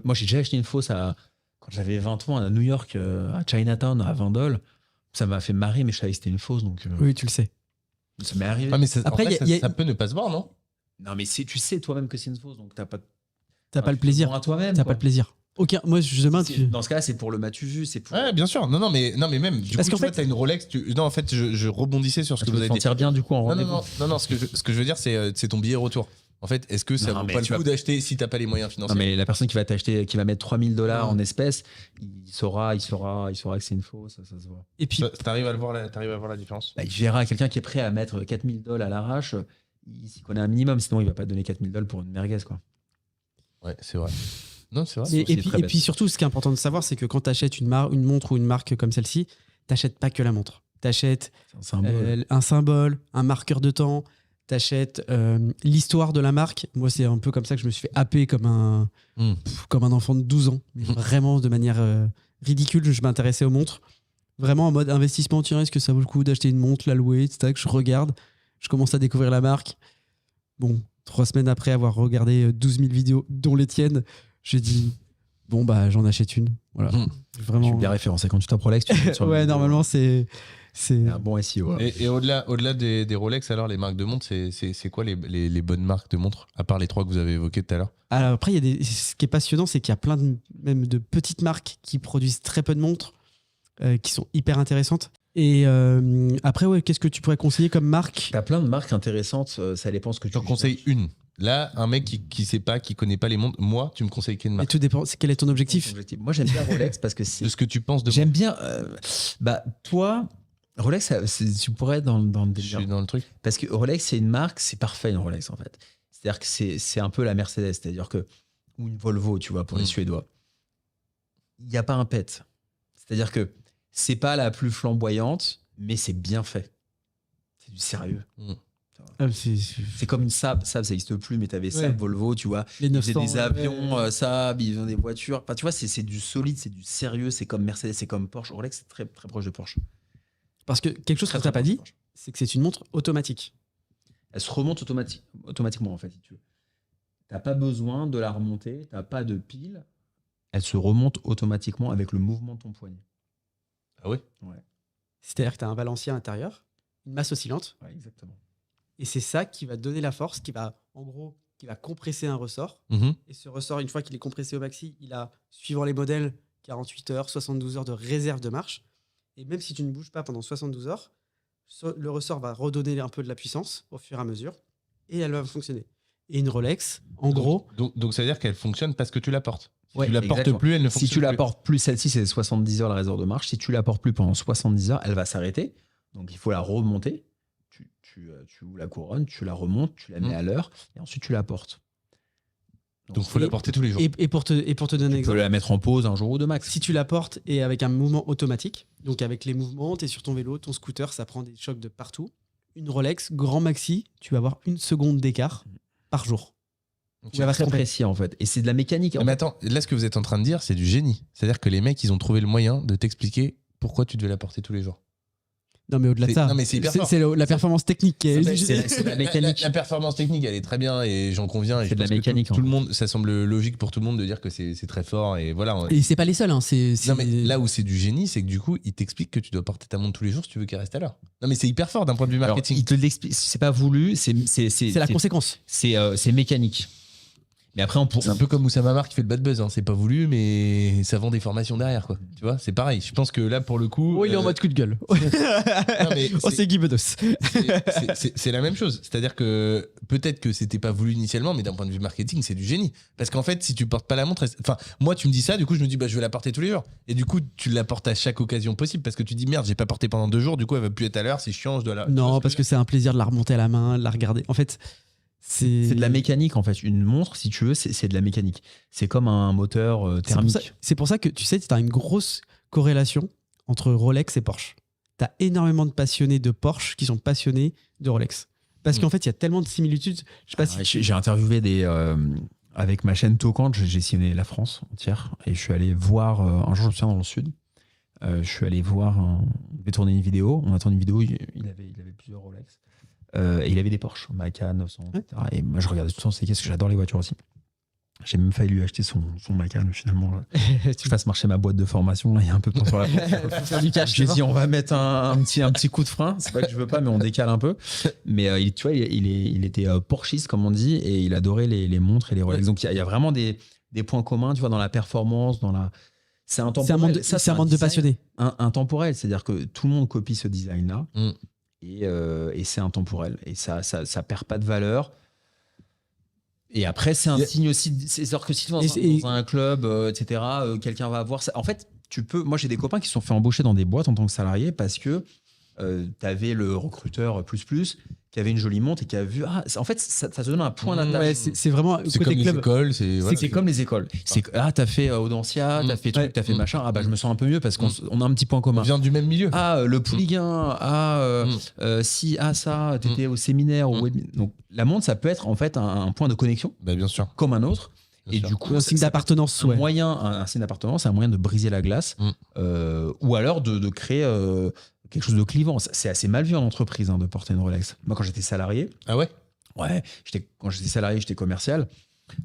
moi, j'ai déjà acheté une fausse quand j'avais 20 ans à New York, à Chinatown, à $20. Ça m'a fait marrer, mais je savais que c'était une fausse. Donc, oui, tu le sais. Ça m'est arrivé. Ah, mais après, ça peut ne pas se voir, non? Non, mais tu sais toi-même que c'est une fausse, donc t'as pas le plaisir. T'as pas le plaisir. Ok, moi justement, dans ce cas-là, c'est pour le m'as-tu vu, c'est pour. Ouais, bien sûr. Non, mais même. Du parce coup, qu'en fait, t'as une Rolex. Non, en fait, je rebondissais sur ce que vous avez dit. Tu te bien du coup en rendez-vous. Non. Ce que je veux dire, c'est ton billet retour. En fait, est-ce que ça vaut pas le coup d'acheter si t'as pas les moyens financiers? Non, mais la personne qui va t'acheter, qui va mettre 3 000 $ en espèces, il saura que c'est une fausse, ça se voit. Et puis, t'arrives à voir la différence? Bah, il verra quelqu'un qui est prêt à mettre 4 000 $ à l'arrache, il s'y connaît un minimum, sinon il va pas donner 4 000 $ pour une merguez, quoi. Ouais, c'est vrai. Non, c'est vrai. Et puis surtout, ce qui est important de savoir, c'est que quand tu achètes une montre ou une marque comme celle-ci, tu n'achètes pas que la montre. Tu achètes un symbole, un marqueur de temps, t'achètes l'histoire de la marque. Moi, c'est un peu comme ça que je me suis fait happer comme un enfant de 12 ans. Mais vraiment, de manière ridicule, je m'intéressais aux montres. Vraiment en mode investissement, tiens, est-ce que ça vaut le coup d'acheter une montre, la louer, etc. Que je regarde, je commence à découvrir la marque. Bon, 3 semaines après avoir regardé 12 000 vidéos, dont les tiennes, j'ai dit, bon, bah, j'en achète une. Voilà. Vraiment. Je suis bien référencé. Quand tu tapes Rolex, tu mets sur ouais, normalement, c'est un bon SEO. Et au-delà des Rolex, alors, les marques de montres, c'est quoi les bonnes marques de montres, à part les 3 que vous avez évoquées tout à l'heure? Alors après, ce qui est passionnant, c'est qu'il y a plein même de petites marques qui produisent très peu de montres, qui sont hyper intéressantes. Et après, ouais, qu'est-ce que tu pourrais conseiller comme marque? T'as plein de marques intéressantes, ça dépend ce que tu J'en conseille une. Là, un mec qui sait pas, qui connaît pas les montres, moi, tu me conseilles quelle Et marque? tout dépend, quel est ton objectif? Moi, j'aime bien Rolex parce que c'est. De ce que tu penses de J'aime bien. Toi, Rolex, tu pourrais être dans le Je délire. suis dans le truc. Parce que Rolex, c'est une marque, c'est parfait une Rolex en fait. C'est-à-dire que c'est un peu la Mercedes, c'est-à-dire que ou une Volvo, tu vois, pour les Suédois. Il n'y a pas un pet. C'est-à-dire que c'est pas la plus flamboyante, mais c'est bien fait. C'est du sérieux. C'est comme une Saab. Saab, ça n'existe plus, mais tu avais Saab, Volvo, tu vois. Les Ils faisaient 900, des avions, Saab, ils ont des voitures. Enfin, tu vois, c'est du solide, c'est du sérieux. C'est comme Mercedes, c'est comme Porsche. Rolex, c'est très, très proche de Porsche. Parce que quelque chose que tu n'as pas dit, c'est que c'est une montre automatique. Elle se remonte automatiquement, en fait, si tu veux. Tu n'as pas besoin de la remonter, tu n'as pas de pile. Elle se remonte automatiquement avec le mouvement de ton poignet. Ah oui? Ouais. C'est-à-dire que tu as un balancier intérieur, une masse oscillante. Ouais, exactement. Et c'est ça qui va donner la force, qui va compresser un ressort. Et ce ressort, une fois qu'il est compressé au maxi, il a, suivant les modèles, 48 heures, 72 heures de réserve de marche. Et même si tu ne bouges pas pendant 72 heures, le ressort va redonner un peu de la puissance au fur et à mesure et elle va fonctionner. Et une Rolex, gros. Donc ça veut dire qu'elle fonctionne parce que tu la portes. Si Ouais, tu la portes exactement. plus, elle ne fonctionne Si tu la plus. portes plus, celle-ci, c'est 70 heures la réserve de marche. Si tu la portes plus pendant 70 heures, elle va s'arrêter. Donc il faut la remonter. Tu la couronnes, tu la remontes, tu la mets à l'heure et ensuite tu la portes. Donc il faut la porter tous les jours. Et pour te donner un Tu peux exemple, la mettre en pause un jour ou deux max. si tu la portes et avec un mouvement automatique, donc avec les mouvements, tu es sur ton vélo, ton scooter, ça prend des chocs de partout. Une Rolex, grand maxi, tu vas avoir 1 seconde d'écart par jour. C'est très précis en fait. Et c'est de la mécanique. Mais attends, là ce que vous êtes en train de dire, c'est du génie. C'est-à-dire que les mecs, ils ont trouvé le moyen de t'expliquer pourquoi tu devais la porter tous les jours. Non, mais au-delà de ça, non, mais c'est hyper fort. c'est la performance technique qui est. C'est la mécanique. La performance technique, elle est très bien et j'en conviens. Et C'est de la je pense que mécanique, Tout en le fait. monde, ça semble logique pour tout le monde de dire que c'est très fort et voilà. Et c'est pas les seuls. Hein, Non, mais là où c'est du génie, c'est que du coup, il t'explique que tu dois porter ta montre tous les jours si tu veux qu'elle reste à l'heure. Non, mais c'est hyper fort d'un point de vue Alors, marketing. il te l'explique. C'est pas voulu. C'est la conséquence. C'est mécanique. Mais après, C'est un peu comme Oussama Mar qui fait le bad buzz. Hein. C'est pas voulu, mais ça vend des formations derrière, quoi. Tu vois, c'est pareil. Je pense que là, pour le coup. Oh, il est en mode coup de gueule. Non, mais Oh, c'est Guy Bedos. c'est la même chose. C'est-à-dire que peut-être que c'était pas voulu initialement, mais d'un point de vue marketing, c'est du génie. Parce qu'en fait, si tu portes pas la montre, enfin, moi, tu me dis ça, du coup, je me dis, bah, je vais la porter tous les jours. Et du coup, tu la portes à chaque occasion possible parce que tu dis, merde, j'ai pas porté pendant 2 jours, du coup, elle va plus être à l'heure, c'est chiant, je dois la. Non, parce que c'est un plaisir de la remonter à la main, de la regarder. En fait, c'est de la mécanique en fait. Une montre, si tu veux, c'est de la mécanique. C'est comme un moteur thermique. C'est pour ça que tu sais, tu as une grosse corrélation entre Rolex et Porsche. Tu as énormément de passionnés de Porsche qui sont passionnés de Rolex. Parce qu'en fait, il y a tellement de similitudes. Je sais pas si J'ai interviewé avec ma chaîne Tocante, j'ai sillonné la France entière et je suis allé voir un jour, je me souviens, dans le sud. Je suis allé voir, on devait tourner une vidéo. On a tourné une vidéo, il avait plusieurs Rolex. Et il avait des Porsche, Macan 900, etc. Et moi, je regardais tout le temps ces caisses, parce que j'adore les voitures aussi. J'ai même failli lui acheter son Macan, finalement. Je fasse marcher ma boîte de formation, là, il y a un peu de temps sur la J'ai dit, on va mettre un petit coup de frein. C'est pas que je veux pas, mais on décale un peu. Mais tu vois, il était Porschiste, comme on dit, et il adorait les montres et les Rolex. Donc, il y a vraiment des points communs, tu vois, dans la performance, dans la... C'est intemporel. C'est un monde de passionnés. Intemporel, c'est-à-dire que tout le monde copie ce design-là. Et c'est intemporel et ça perd pas de valeur. Et après, c'est un signe aussi. C'est-à-dire que si tu vas dans un club, etc., quelqu'un va voir ça. En fait, moi j'ai des copains qui se sont fait embaucher dans des boîtes en tant que salariés parce que t'avais le recruteur qui avait une jolie montre et qui a vu. En fait, ça te donne un point d'attache. Ouais, c'est vraiment C'est côté comme les club. écoles. C'est comme les écoles. T'as fait Audencia, t'as fait truc, t'as fait machin. Je me sens un peu mieux parce qu'on a un petit point On commun. vient du même milieu. Le Pouliguen, ça, t'étais au séminaire. Donc la montre, ça peut être en fait un point de connexion, Bah, bien sûr. comme un autre. Bien Et sûr. du coup, Un signe d'appartenance, ouais. un signe d'appartenance, c'est un moyen de briser la glace, ou alors de créer quelque chose de clivant. C'est assez mal vu en entreprise de porter une Rolex. Moi, quand j'étais salarié, Ah ouais. quand j'étais salarié, j'étais commercial.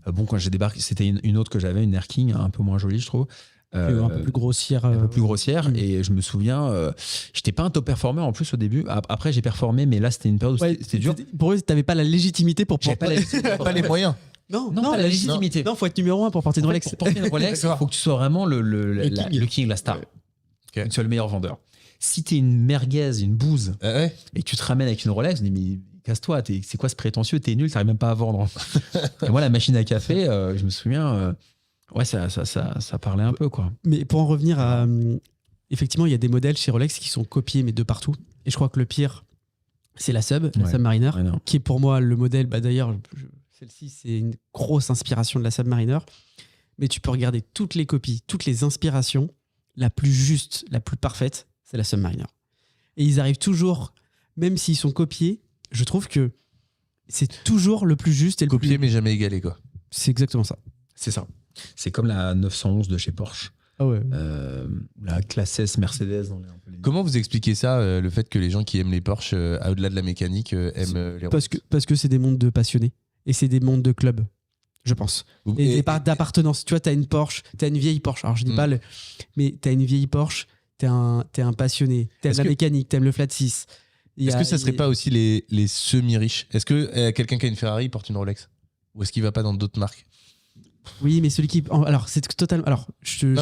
Quand j'ai débarqué, c'était une autre que j'avais, une Air King, un peu moins jolie, je trouve. Un peu plus grossière. Un peu plus grossière. Et je me souviens, j'étais pas un top performer en plus au début. Après, j'ai performé, mais là, c'était une période où c'était dur. Pour eux, t'avais pas la légitimité pour J'avais pas Pas les moyens. Non, pas la légitimité. Non, faut être numéro 1 pour porter une En fait, Rolex. pour porter une Rolex, il faut que tu sois vraiment le king, la star. Ok. Que tu sois le meilleur vendeur. Si t'es une merguez, une bouse, Ouais. et que tu te ramènes avec une Rolex, je dis, mais casse-toi, c'est quoi ce prétentieux, t'es nul, t'arrives même pas à vendre. Et moi, la machine à café, je me souviens, ça parlait un peu, quoi. Mais pour en revenir à. Effectivement, il y a des modèles chez Rolex qui sont copiés, mais de partout. Et je crois que le pire, c'est la Submariner, qui est pour moi le modèle. D'ailleurs, celle-ci, c'est une grosse inspiration de la Submariner. Mais tu peux regarder toutes les copies, toutes les inspirations. La plus juste, la plus parfaite, c'est la Submariner. Et ils arrivent toujours, même s'ils sont copiés, je trouve que c'est toujours le plus juste et le Copié plus... mais jamais égalé, quoi. C'est exactement ça. C'est ça. C'est comme la 911 de chez Porsche. Ah ouais. La classe S Mercedes. Comment vous expliquez ça, le fait que les gens qui aiment les Porsche, au-delà de la mécanique, aiment les Rolex? Parce que c'est des mondes de passionnés. Et c'est des mondes de clubs, je pense. Et d'appartenance. Tu vois, t'as une Porsche, t'as une vieille Porsche. Alors, je dis pas le... Mais t'as une vieille Porsche, t'es un passionné. T'aimes la mécanique, t'aimes le flat 6. Est-ce que ça serait pas aussi les semi-riches? Est-ce que quelqu'un qui a une Ferrari porte une Rolex? Ou est-ce qu'il va pas dans d'autres marques? Oui, mais celui qui... Alors, c'est totalement... Alors, je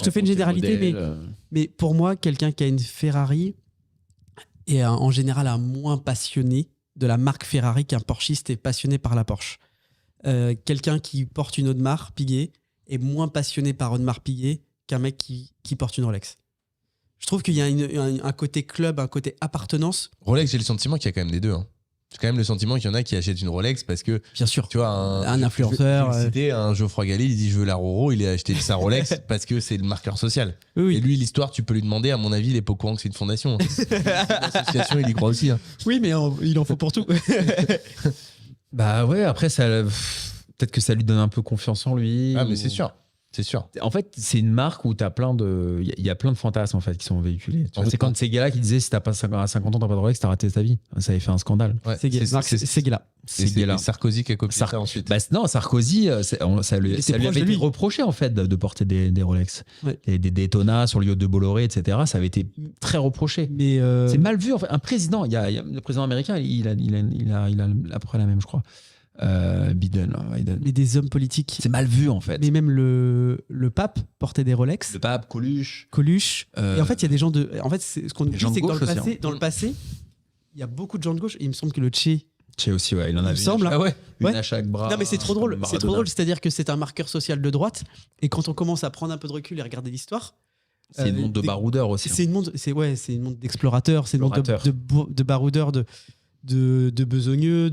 te fais une généralité, mais pour moi, quelqu'un qui a une Ferrari est en général un moins passionné de la marque Ferrari qu'un Porschiste est passionné par la Porsche. Quelqu'un qui porte une Audemars Piguet est moins passionné par Audemars Piguet qu'un mec qui porte une Rolex. Je trouve qu'il y a un côté club, un côté appartenance. Rolex, j'ai le sentiment qu'il y a quand même des deux. J'ai quand même le sentiment qu'il y en a qui achètent une Rolex parce que, bien sûr, tu vois, un influenceur. C'était un Geoffroy Gallet, il dit je veux la Roro, il a acheté sa Rolex parce que c'est le marqueur social. Oui. Et lui, l'histoire, tu peux lui demander, à mon avis, il est pas au courant que c'est une fondation. C'est une association, il y croit aussi. Oui, mais il en faut pour tout. Bah ouais, après, peut-être que ça lui donne un peu confiance en lui. Ah, mais c'est sûr. C'est sûr. En fait, c'est une marque où t'as plein de... Il y a plein de fantasmes en fait, qui sont véhiculés. C'est comme ces gars-là qui disaient si t'as pas à 50 ans, t'as pas de Rolex, t'as raté ta vie. Ça avait fait un scandale. Ouais, c'est gars-là. C'est Sarkozy qui a copié ça ensuite. Non, Sarkozy, ça lui avait été reproché en fait de porter des Rolex. Ouais. Et des Daytona sur le yacht de Bolloré, etc. Ça avait été très reproché. Mais c'est mal vu. En fait. Un président, le président américain, il a à peu près la même, je crois. Biden. Mais des hommes politiques. C'est mal vu en fait. Mais même le pape portait des Rolex. Le pape, Coluche. Et en fait, il y a des gens de. En fait, ce qu'on dit, c'est que dans le passé, il y a beaucoup de gens de gauche. Et il me semble que le Che aussi, ouais, il en a vu. Ah ouais. Une à chaque bras. Non, mais c'est trop drôle. C'est trop drôle. C'est-à-dire que c'est un marqueur social de droite. Et quand on commence à prendre un peu de recul et regarder l'histoire. C'est une monde de baroudeurs aussi. C'est une monde d'explorateurs. C'est une monde de baroudeurs, de besogneux,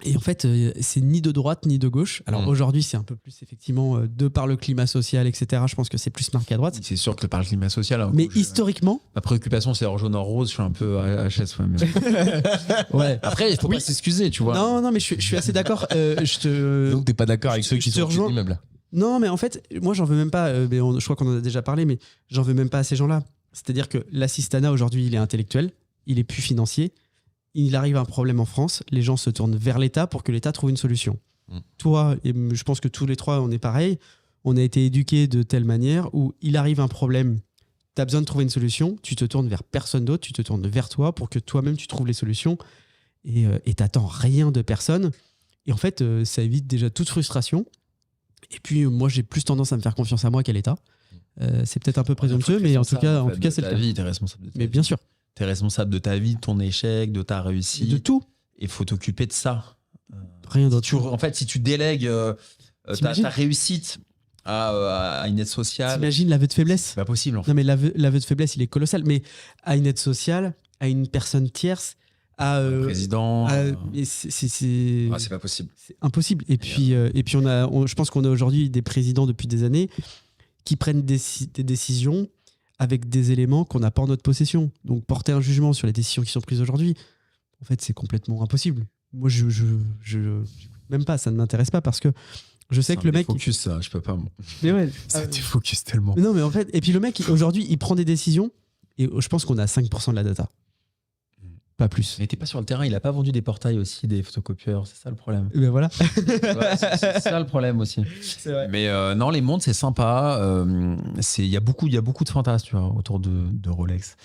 et en fait, c'est ni de droite ni de gauche. Alors aujourd'hui, c'est un peu plus effectivement de par le climat social, etc. Je pense que c'est plus marqué à droite. C'est sûr que par le climat social. Mais historiquement, ma préoccupation, c'est or jaune, or rose. Je suis un peu HS. Ouais. Après, il faut pas s'excuser, tu vois. Non, mais je suis assez d'accord. Donc t'es pas d'accord avec ceux qui sont sur l'immeuble? Non, mais en fait, moi, j'en veux même pas. Je crois qu'on en a déjà parlé, mais j'en veux même pas à ces gens-là. C'est-à-dire que l'assistanat aujourd'hui, il est intellectuel, il est plus financier. Il arrive un problème en France, les gens se tournent vers l'État pour que l'État trouve une solution. Toi, et je pense que tous les trois, on est pareil, on a été éduqués de telle manière où il arrive un problème, tu as besoin de trouver une solution, tu te tournes vers personne d'autre, tu te tournes vers toi pour que toi-même tu trouves les solutions et t'attends rien de personne. Et en fait, ça évite déjà toute frustration. Et puis, moi, j'ai plus tendance à me faire confiance à moi qu'à l'État. C'est peut-être un peu présomptueux, mais en tout cas, c'est le cas. Vie, t'es responsable de ta mais vie. bien sûr. T'es responsable de ta vie, de ton échec, de ta réussite. De tout. Il faut t'occuper de ça. Rien d'autre. En fait, si tu délègues ta réussite à une aide sociale. T'imagines l'aveu de faiblesse? C'est pas possible en fait. Non, mais l'aveu de faiblesse, il est colossal. Mais à une aide sociale, à une personne tierce, Président. mais c'est C'est pas possible. c'est impossible. Et puis je pense qu'on a aujourd'hui des présidents depuis des années qui prennent des décisions avec des éléments qu'on n'a pas en notre possession. Donc porter un jugement sur les décisions qui sont prises aujourd'hui, en fait, c'est complètement impossible. Moi, je même pas, ça ne m'intéresse pas parce que je sais que le mec. Focus, ça, je peux pas. Moi. Mais ouais. Ça défocus tellement. Non, mais en fait, et puis le mec, aujourd'hui, il prend des décisions et je pense qu'on a 5% de la data. Pas plus. Il n'était pas sur le terrain, il a pas vendu des portails aussi, des photocopieurs, c'est ça le problème. Et ben voilà. Ouais, c'est ça le problème aussi. C'est vrai. Mais non, les montres, c'est sympa. Il y a beaucoup de fantasmes, tu vois, autour de Rolex.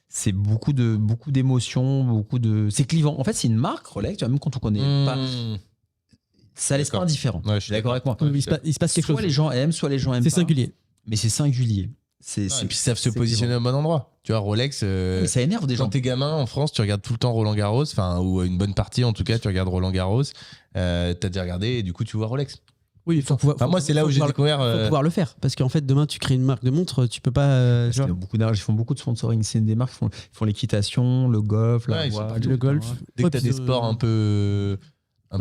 C'est beaucoup d'émotions, c'est clivant. En fait, c'est une marque Rolex, tu vois, même quand on connaît pas, ça laisse pas D'accord. indifférent. Ouais, je Je suis suis d'accord avec moi. Il se passe quelque Soit chose. les gens aiment, soit les gens aiment C'est pas. singulier. Mais c'est singulier. Et puis ils savent se positionner au bon endroit. Tu vois, Rolex. Mais ça énerve des gens. Quand t'es gamin en France, tu regardes tout le temps Roland Garros, enfin, ou une bonne partie en tout cas, tu regardes Roland Garros. T'as déjà regardé et du coup, tu vois Rolex. Oui, il faut pouvoir. Enfin, moi, c'est là où j'ai découvert. Faut pouvoir le faire parce qu'en fait, demain, tu crées une marque de montre, tu peux pas. Parce qu'il y a beaucoup d'argent, ils font beaucoup de sponsoring. C'est des marques qui font l'équitation, le golf, Ouais, ils sont voile, partout. le golf. Dès que Ouais, t'as puis des sports un peu.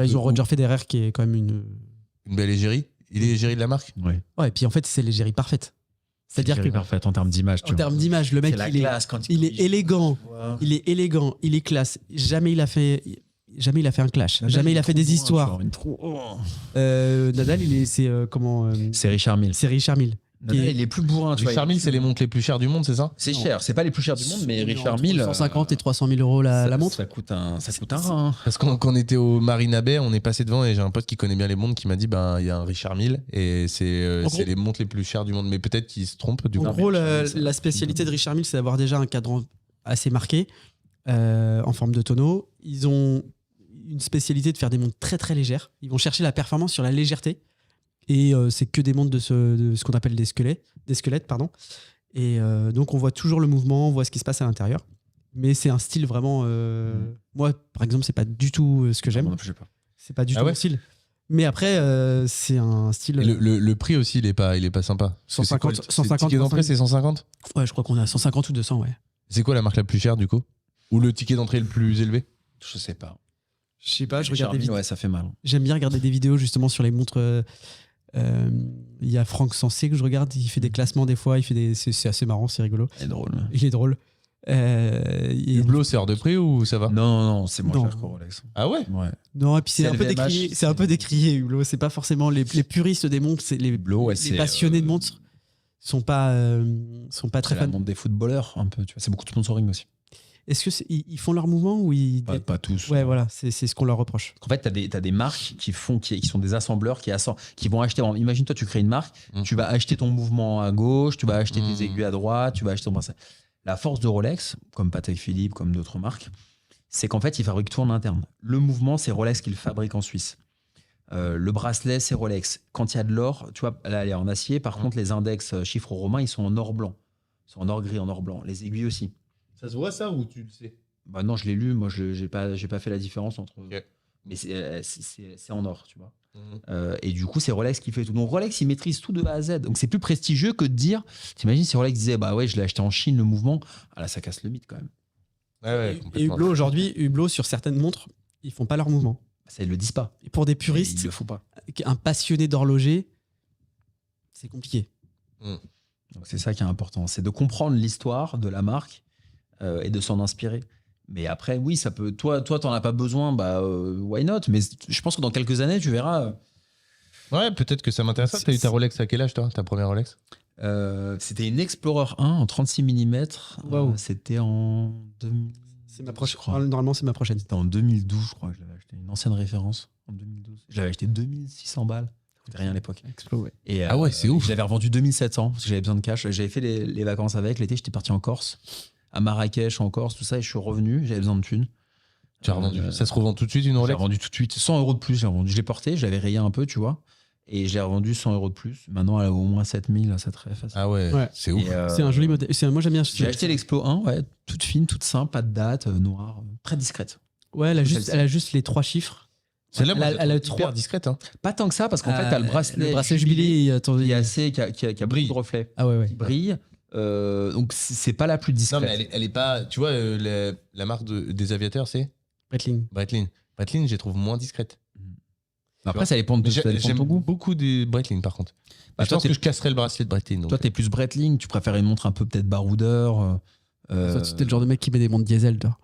Ils ont Roger Federer qui est quand même une. Une belle égérie. Il est égérie de la marque. Ouais. Ouais, et puis en fait, c'est l'égérie parfaite. C'est-à-dire que parfait en termes d'image. en termes d'image, le mec, il est élégant, il est élégant, il est classe. Jamais il a fait un clash. Jamais il a fait des histoires. Nadal, C'est Richard Mille. C'est Richard Mille. Nadal, il est plus bourrin. Tu vois. Richard Mille, c'est les montres les plus chères du monde, c'est ça? C'est cher. C'est pas les plus chers du monde, mais Richard Mille. 150 et 300 000 euros la montre. Ça coûte un rein. Parce qu'on quand on était au Marina Bay, on est passé devant et j'ai un pote qui connaît bien les montres qui m'a dit il y a un Richard Mille et c'est gros- les montres les plus chères du monde. Mais peut-être qu'il se trompe du coup. En gros, la spécialité de Richard Mille, c'est d'avoir déjà un cadran assez marqué, en forme de tonneau. Ils ont une spécialité de faire des montres très très légères. Ils vont chercher la performance sur la légèreté. Et c'est que des montres de ce qu'on appelle des squelettes, pardon. Et donc on voit toujours le mouvement, on voit ce qui se passe à l'intérieur. Mais c'est un style vraiment. Moi, par exemple, c'est pas du tout ce que j'aime. Non, je sais pas. C'est pas du Ah tout ouais mon style. Mais après, c'est un style. Et le prix aussi, il est pas sympa. Parce que 150, c'est quoi, 150, le ticket d'entrée, c'est 150. Ouais, je crois qu'on est à 150 ou 200, ouais. C'est quoi la marque la plus chère du coup? Ou le ticket d'entrée le plus élevé? Je sais pas. Je sais pas, je Richard regarde des Mille, vidéos. ouais, ça fait mal. J'aime bien regarder des vidéos justement sur les montres. Il y a Franck Sensé que je regarde, il fait des classements des fois, c'est assez marrant, c'est rigolo. C'est drôle. Il est drôle. Hublot, c'est hors de prix ou ça va? Non, c'est moins Non. cher que Rolex. Ah ouais? Ouais. Non, et puis c'est C'est un peu LVMH, décrié, c'est un peu décrié Hublot. C'est pas forcément les puristes des montres, c'est les Hublot, ouais, les passionnés de montres sont pas très C'est la fans. montre des footballeurs, un peu. Tu vois. C'est beaucoup de sponsoring aussi. Est-ce que ils font leur mouvement ou ils Pas tous. Ouais, voilà, c'est ce qu'on leur reproche. En fait, t'as des marques qui sont des assembleurs qui vont acheter. Imagine, toi, tu crées une marque, tu vas acheter ton mouvement à gauche, tu vas acheter tes aiguilles à droite, tu vas acheter ton bracelet. La force de Rolex, comme Patek Philippe, comme d'autres marques, c'est qu'en fait, ils fabriquent tout en interne. Le mouvement, c'est Rolex qui le fabrique en Suisse. Le bracelet, c'est Rolex. Quand il y a de l'or, tu vois, là, elle est en acier. Par contre, les index chiffres romains, ils sont en or blanc. Ils sont en or gris, en or blanc. Les aiguilles aussi. Ça se voit ça ou tu le sais? Bah non, je l'ai lu. Moi, je j'ai pas fait la différence entre. Ok. Mais c'est en or, tu vois. Et du coup, c'est Rolex qui fait tout. Donc Rolex, il maîtrise tout de A à Z. Donc c'est plus prestigieux que de dire. T'imagines si Rolex disait, bah ouais, je l'ai acheté en Chine, le mouvement. Ah là, ça casse le mythe quand même. Ouais, Et complètement. Hublot aujourd'hui, Hublot sur certaines montres, ils font pas leur mouvement. Ça, ils le disent pas. Et pour des Ils puristes, le font pas. un passionné d'horloger, c'est compliqué. Donc c'est ça qui est important, c'est de comprendre l'histoire de la marque et de s'en inspirer. Mais après, oui, ça peut. Toi, t'en as pas besoin, bah why not? Mais je pense que dans quelques années, tu verras. Ouais, peut-être que ça m'intéresse. T'as eu ta Rolex à quel âge, toi? Ta première Rolex? C'était une Explorer 1 en 36 mm. Waouh. C'était en 2000. C'est ma Je prochaine. crois. Normalement, c'est ma prochaine. C'était en 2012, je crois que je l'avais acheté. Une ancienne référence en 2012. Je l'avais acheté 2600 balles. Ça coûtait rien à l'époque. Et, Ah ouais, c'est ouf. Je l'avais revendu 2700 parce que j'avais besoin de cash. J'avais fait les vacances avec. L'été, j'étais parti en Corse, à Marrakech, en Corse, tout ça. Et je suis revenu. J'avais besoin de thunes. Tu as revendu. Ça se revend tout de suite une J'ai Rolex? revendu tout de suite. 100 euros de plus. J'ai revendu. Je l'ai porté. Je l'avais rayé un peu, tu vois. Et je l'ai revendu 100 euros de plus. Maintenant, elle a au moins 7000. Ça très facile. Ah ouais, Ouais. c'est ouf. Et, C'est un joli modèle. Moi, j'aime bien. J'ai acheté l'Explo 1, ouais, toute fine, toute simple, pas de date, noire, très discrète. Ouais, elle a Celle-ci. juste les 3 chiffres. Celle-là, moi, Elle a hyper trois. discrète. Hein. Pas tant que ça, parce qu'en fait, t'as le bracelet jubilé. qui a beaucoup de reflets. Ah ouais. Qui brille. Donc, c'est pas la plus discrète. Non, mais elle est pas. Tu vois, la marque des aviateurs, c'est Breitling. Breitling. Breitling, je les trouve moins discrètes. Après, ça dépend de J'aime ton goût. beaucoup des Breitling, par contre. Bah, Je pense que je casserais le bracelet de Breitling. Toi, t'es plus Breitling, tu préfères une montre un peu peut-être baroudeur. Toi, t'es le genre de mec qui met des montres diesel, toi.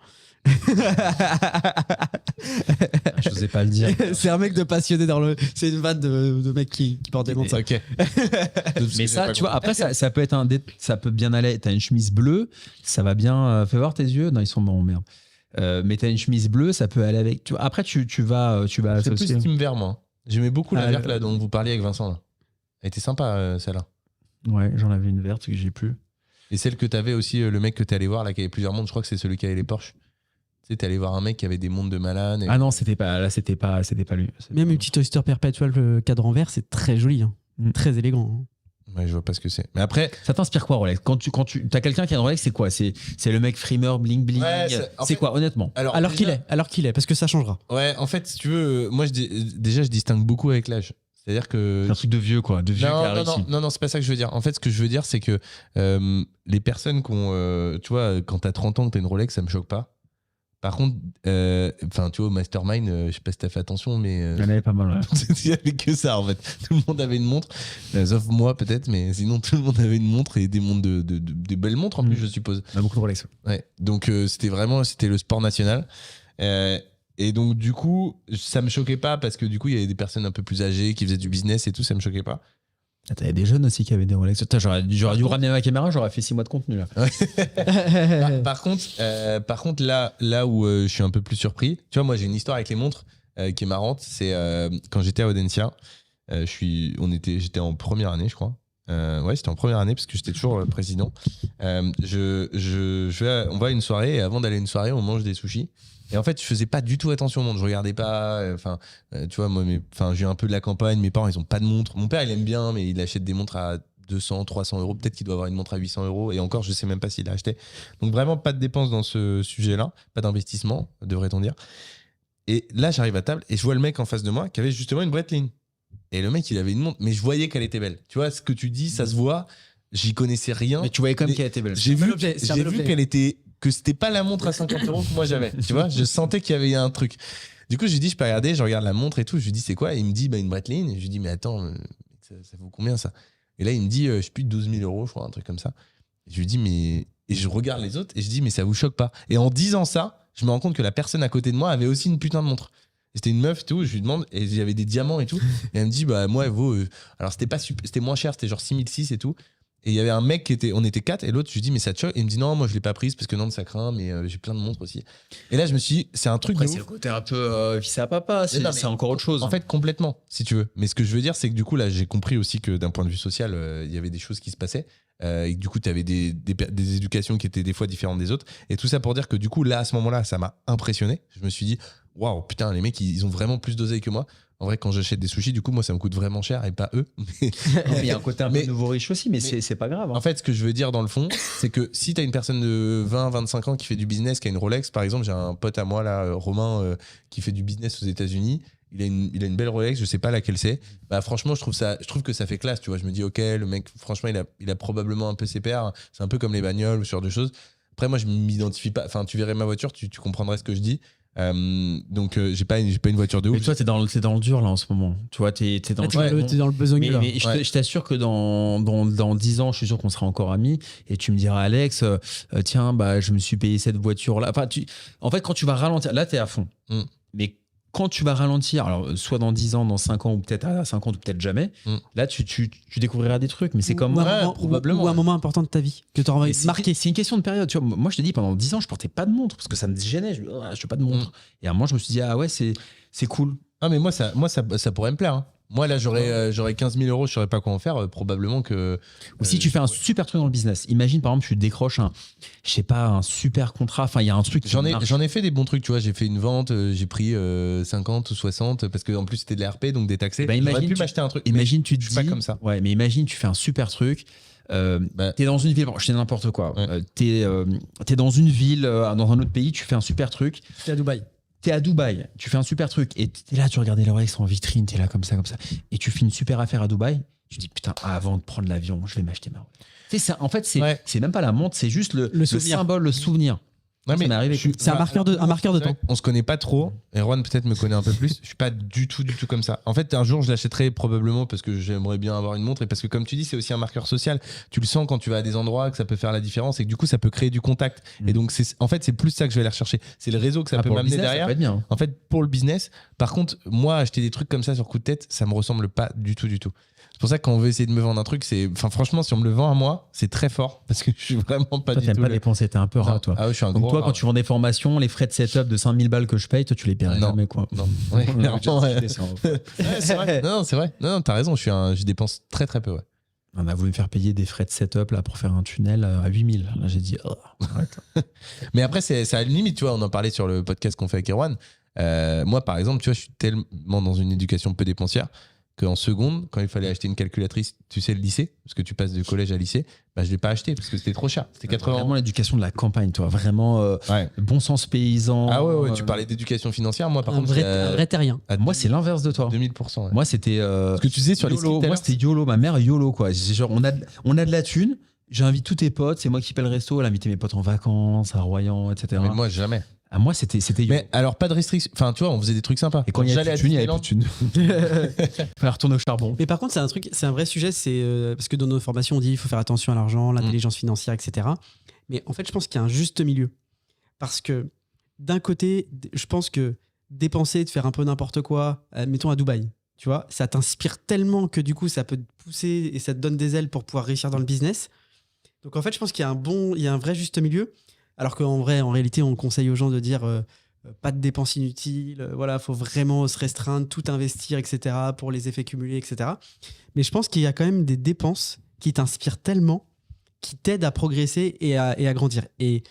Je n'osais pas le dire. C'est un mec de passionné dans le. C'est une vanne de mec qui porte des montres. Ok. Mais ça, tu vois, après, ça peut être ça peut bien aller. T'as une chemise bleue, ça va bien. Fais voir tes yeux. Non, ils sont bons, merde. Mais t'as une chemise bleue, ça peut aller avec. Tu vois, après, tu vas C'est associer. plus team vert, moi. J'aimais beaucoup la verte là, dont vous parliez avec Vincent. Là. Elle était sympa, celle-là. Ouais, j'en avais une verte que j'ai plus. Et celle que t'avais aussi, le mec que t'es allé voir, là, qui avait plusieurs montres, je crois que c'est celui qui avait les Porsche. Tu sais, t'es allé voir un mec qui avait des montres de malade. Ah non, c'était pas lui. Même une petite Oyster Perpetual, le cadran vert, c'est très joli. Hein. Très élégant. Hein. Ouais, je vois pas ce que c'est. Mais après. Ça t'inspire quoi, Rolex? Quand tu as quelqu'un qui a une Rolex, c'est quoi? C'est le mec frimeur, bling bling. Ouais, c'est quoi, honnêtement? Alors qu'il est, parce que ça changera. Ouais, en fait, si tu veux, moi, déjà, je distingue beaucoup avec l'âge. C'est-à-dire que. C'est un truc de vieux, quoi. De vieux qui a réussi. Non, c'est pas ça que je veux dire. En fait, ce que je veux dire, c'est que les personnes qui ont. Tu vois, quand t'as 30 ans que t'as une Rolex, ça me choque pas. Par contre, enfin, tu vois, au Mastermind, je sais pas si t'as fait attention, mais. Il y en avait pas mal, ouais. Il y avait que ça, en fait. Tout le monde avait une montre, sauf moi, peut-être, mais sinon, tout le monde avait une montre et des montres des belles montres, en plus, je suppose. On a beaucoup de Rolex. Ouais. Donc, c'était le sport national. Et donc, du coup, ça me choquait pas parce que du coup, il y avait des personnes un peu plus âgées qui faisaient du business et tout, ça me choquait pas. T'avais des jeunes aussi qui avaient des Rolex. J'aurais dû ramener ma caméra, j'aurais fait 6 mois de contenu là. Par contre, là où je suis un peu plus surpris, tu vois, moi j'ai une histoire avec les montres qui est marrante. C'est quand j'étais à Audencia, j'étais en première année, je crois. Ouais, c'était en première année parce que j'étais toujours président. On va à une soirée et avant d'aller à une soirée, on mange des sushis. Et en fait, je faisais pas du tout attention aux montres. Je regardais pas. Tu vois, moi, je viens un peu de la campagne. Mes parents, ils ont pas de montre. Mon père, il aime bien, mais il achète des montres à 200, 300 euros. Peut-être qu'il doit avoir une montre à 800 euros. Et encore, je sais même pas s'il l'a acheté. Donc vraiment, pas de dépenses dans ce sujet-là. Pas d'investissement, devrait-on dire. Et là, j'arrive à table et je vois le mec en face de moi qui avait justement une Breitling. Et le mec, il avait une montre, mais je voyais qu'elle était belle. Tu vois, ce que tu dis, ça se voit. J'y connaissais rien. Mais tu voyais quand même qu'elle était belle. J'ai vu que c'était pas la montre à 50 euros que moi j'avais. Tu vois, je sentais qu'il y avait un truc. Du coup, je lui dis, je peux regarder, je regarde la montre et tout. Je lui dis, c'est quoi? Et il me dit, une Breitling. Et je lui dis, mais attends, ça vaut combien ça? Et là, il me dit, je sais plus, 12 000 euros, je crois, un truc comme ça. Et je lui dis, mais. Et je regarde les autres et je dis, mais ça vous choque pas? Et en disant ça, je me rends compte que la personne à côté de moi avait aussi une putain de montre. C'était une meuf et tout, je lui demande, et il y avait des diamants et tout. Et elle me dit, moi, elle vaut. Alors, c'était moins cher, c'était genre 6 006 et tout. Et il y avait un mec on était 4, et l'autre, je lui dis, mais ça te choque? Et il me dit, non, moi, je l'ai pas prise parce que non, ça craint, mais j'ai plein de montres aussi. Et là, je me suis dit, c'est un truc. Après, de c'est ouf. le côté un peu fils à papa, c'est encore autre chose. En fait, complètement, si tu veux. Mais ce que je veux dire, c'est que du coup, là, j'ai compris aussi que d'un point de vue social, il y avait des choses qui se passaient. Et que, du coup, tu avais des éducations qui étaient des fois différentes des autres. Et tout ça pour dire que du coup, là, à ce moment-là, ça m'a impressionné. Je me suis dit, waouh, putain, les mecs, ils ont vraiment plus d'oseille que moi. En vrai, quand j'achète des sushis, du coup, moi, ça me coûte vraiment cher et pas eux. Il y a un côté un peu nouveau riche aussi, mais c'est pas grave. Hein. En fait, ce que je veux dire dans le fond, c'est que si tu as une personne de 20, 25 ans qui fait du business, qui a une Rolex, par exemple, j'ai un pote à moi, là, Romain, qui fait du business aux États-Unis. Il a une belle Rolex, je sais pas laquelle c'est. Bah, franchement, je trouve que ça fait classe, tu vois. Je me dis, ok, le mec, franchement, il a probablement un peu ses pairs. C'est un peu comme les bagnoles ou ce genre de choses. Après, moi, je m'identifie pas. Enfin, tu verrais ma voiture, tu comprendrais ce que je dis. Donc j'ai pas une voiture de ouf. Mais toi, t'es dans le dur là en ce moment. Tu vois, t'es dans le besogneux là. Mais je t'assure que dans 10 ans, je suis sûr qu'on sera encore amis. Et tu me diras, Alex, tiens, je me suis payé cette voiture là. Enfin, en fait, quand tu vas ralentir, là, t'es à fond. Mais quand tu vas ralentir, alors soit dans 10 ans, dans 5 ans, ou peut-être à 50, ou peut-être jamais, là, tu découvriras des trucs. Mais c'est comme moi, probablement. Ou un moment important de ta vie que tu auras marqué. C'est une question de période. Tu vois, moi, je te dis, pendant 10 ans, je portais pas de montre parce que ça me gênait. Je veux pas de montre. Et à un moment, je me suis dit, ah ouais, c'est cool. Ah, mais moi, ça pourrait me plaire. Hein. Moi, là, j'aurais 15 000 euros, je saurais pas quoi en faire. Probablement que. Ou si tu fais un super truc dans le business. Imagine, par exemple, tu décroches un super contrat. Enfin, il y a un truc. J'en ai fait des bons trucs, tu vois. J'ai fait une vente, j'ai pris 50 ou 60 parce qu'en plus, c'était de l'ARP, donc détaxé. J'aurais pu m'acheter un truc. Imagine, tu te dis. dis. Pas comme ça. Ouais, mais imagine, tu fais un super truc. T'es dans une ville, je sais n'importe quoi. Ouais. T'es dans une ville, dans un autre pays, tu fais un super truc. T'es à Dubaï. t'es à Dubaï, tu fais un super truc et t'es là, tu regardes les Rolex en vitrine, t'es là comme ça, et tu fais une super affaire à Dubaï, tu dis putain, avant de prendre l'avion, je vais m'acheter ma Rolex. Tu sais, en fait, c'est même pas la montre, c'est juste le symbole, le souvenir. Ouais, mais c'est un marqueur de temps. On se connaît pas trop. Erwan peut-être me connaît un peu plus. Je suis pas du tout comme ça. En fait, un jour, je l'achèterai probablement parce que j'aimerais bien avoir une montre et parce que, comme tu dis, c'est aussi un marqueur social. Tu le sens quand tu vas à des endroits que ça peut faire la différence et que du coup, ça peut créer du contact. Et donc, en fait, c'est plus ça que je vais aller rechercher. C'est le réseau que ça peut m'amener business, derrière. Ça peut être bien. En fait, pour le business. Par contre, moi, acheter des trucs comme ça sur coup de tête, ça me ressemble pas du tout. C'est pour ça que quand on veut essayer de me vendre un truc, franchement, si on me le vend à moi, c'est très fort parce que je suis vraiment pas toi, du tout. T'aimes pas dépenser, t'es un peu rat, toi. Ah ouais, je suis un Donc gros toi, rat. quand tu vends des formations, les frais de setup de 5000 balles que je paye, toi, tu les paierais jamais, quoi. Non. Ouais, clairement, ouais. Ouais, c'est vrai. Non, c'est vrai. Non, t'as raison. Je dépense très très peu. Ouais. On a voulu me faire payer des frais de setup là pour faire un tunnel à 8000. Là, j'ai dit, arrête. Mais après, c'est à la limite, tu vois. On en parlait sur le podcast qu'on fait avec Erwan. Moi, par exemple, tu vois, je suis tellement dans une éducation peu dépensière qu'en seconde, quand il fallait acheter une calculatrice, tu sais, le lycée, parce que tu passes de collège à lycée, bah, je l'ai pas acheté parce que c'était trop cher. C'était 80 Vraiment l'éducation de la campagne, toi. Vraiment bon sens paysan. Ah ouais, tu parlais d'éducation financière. Moi, par contre, un vrai terrien. Moi, c'est l'inverse de toi. 2000%. Ouais. Moi, c'était. Ce que tu disais sur les YOLO. skis. Moi, c'était YOLO. Ma mère, YOLO, quoi. C'est genre, on a de la thune. J'invite tous tes potes. C'est moi qui paie le resto. Elle a invité mes potes en vacances, à Royan, etc. Mais moi, jamais. Ah, moi, c'était YOLO. Mais alors, pas de restriction. Enfin, tu vois, on faisait des trucs sympas. Et quand il y avait plus de thune, il y avait plus de thune. Fallait retourner au charbon. Mais par contre, c'est un vrai sujet, parce que dans nos formations, on dit il faut faire attention à l'argent, l'intelligence financière, etc. Mais en fait, je pense qu'il y a un juste milieu. Parce que d'un côté, je pense que dépenser, de faire un peu n'importe quoi, mettons à Dubaï, tu vois, ça t'inspire tellement que du coup, ça peut te pousser et ça te donne des ailes pour pouvoir réussir dans le business. Donc en fait, je pense qu'il y a un vrai juste milieu. Alors qu'en vrai, en réalité, on conseille aux gens de dire pas de dépenses inutiles, voilà, faut vraiment se restreindre, tout investir, etc., pour les effets cumulés, etc. Mais je pense qu'il y a quand même des dépenses qui t'inspirent tellement, qui t'aident à progresser et à grandir. Et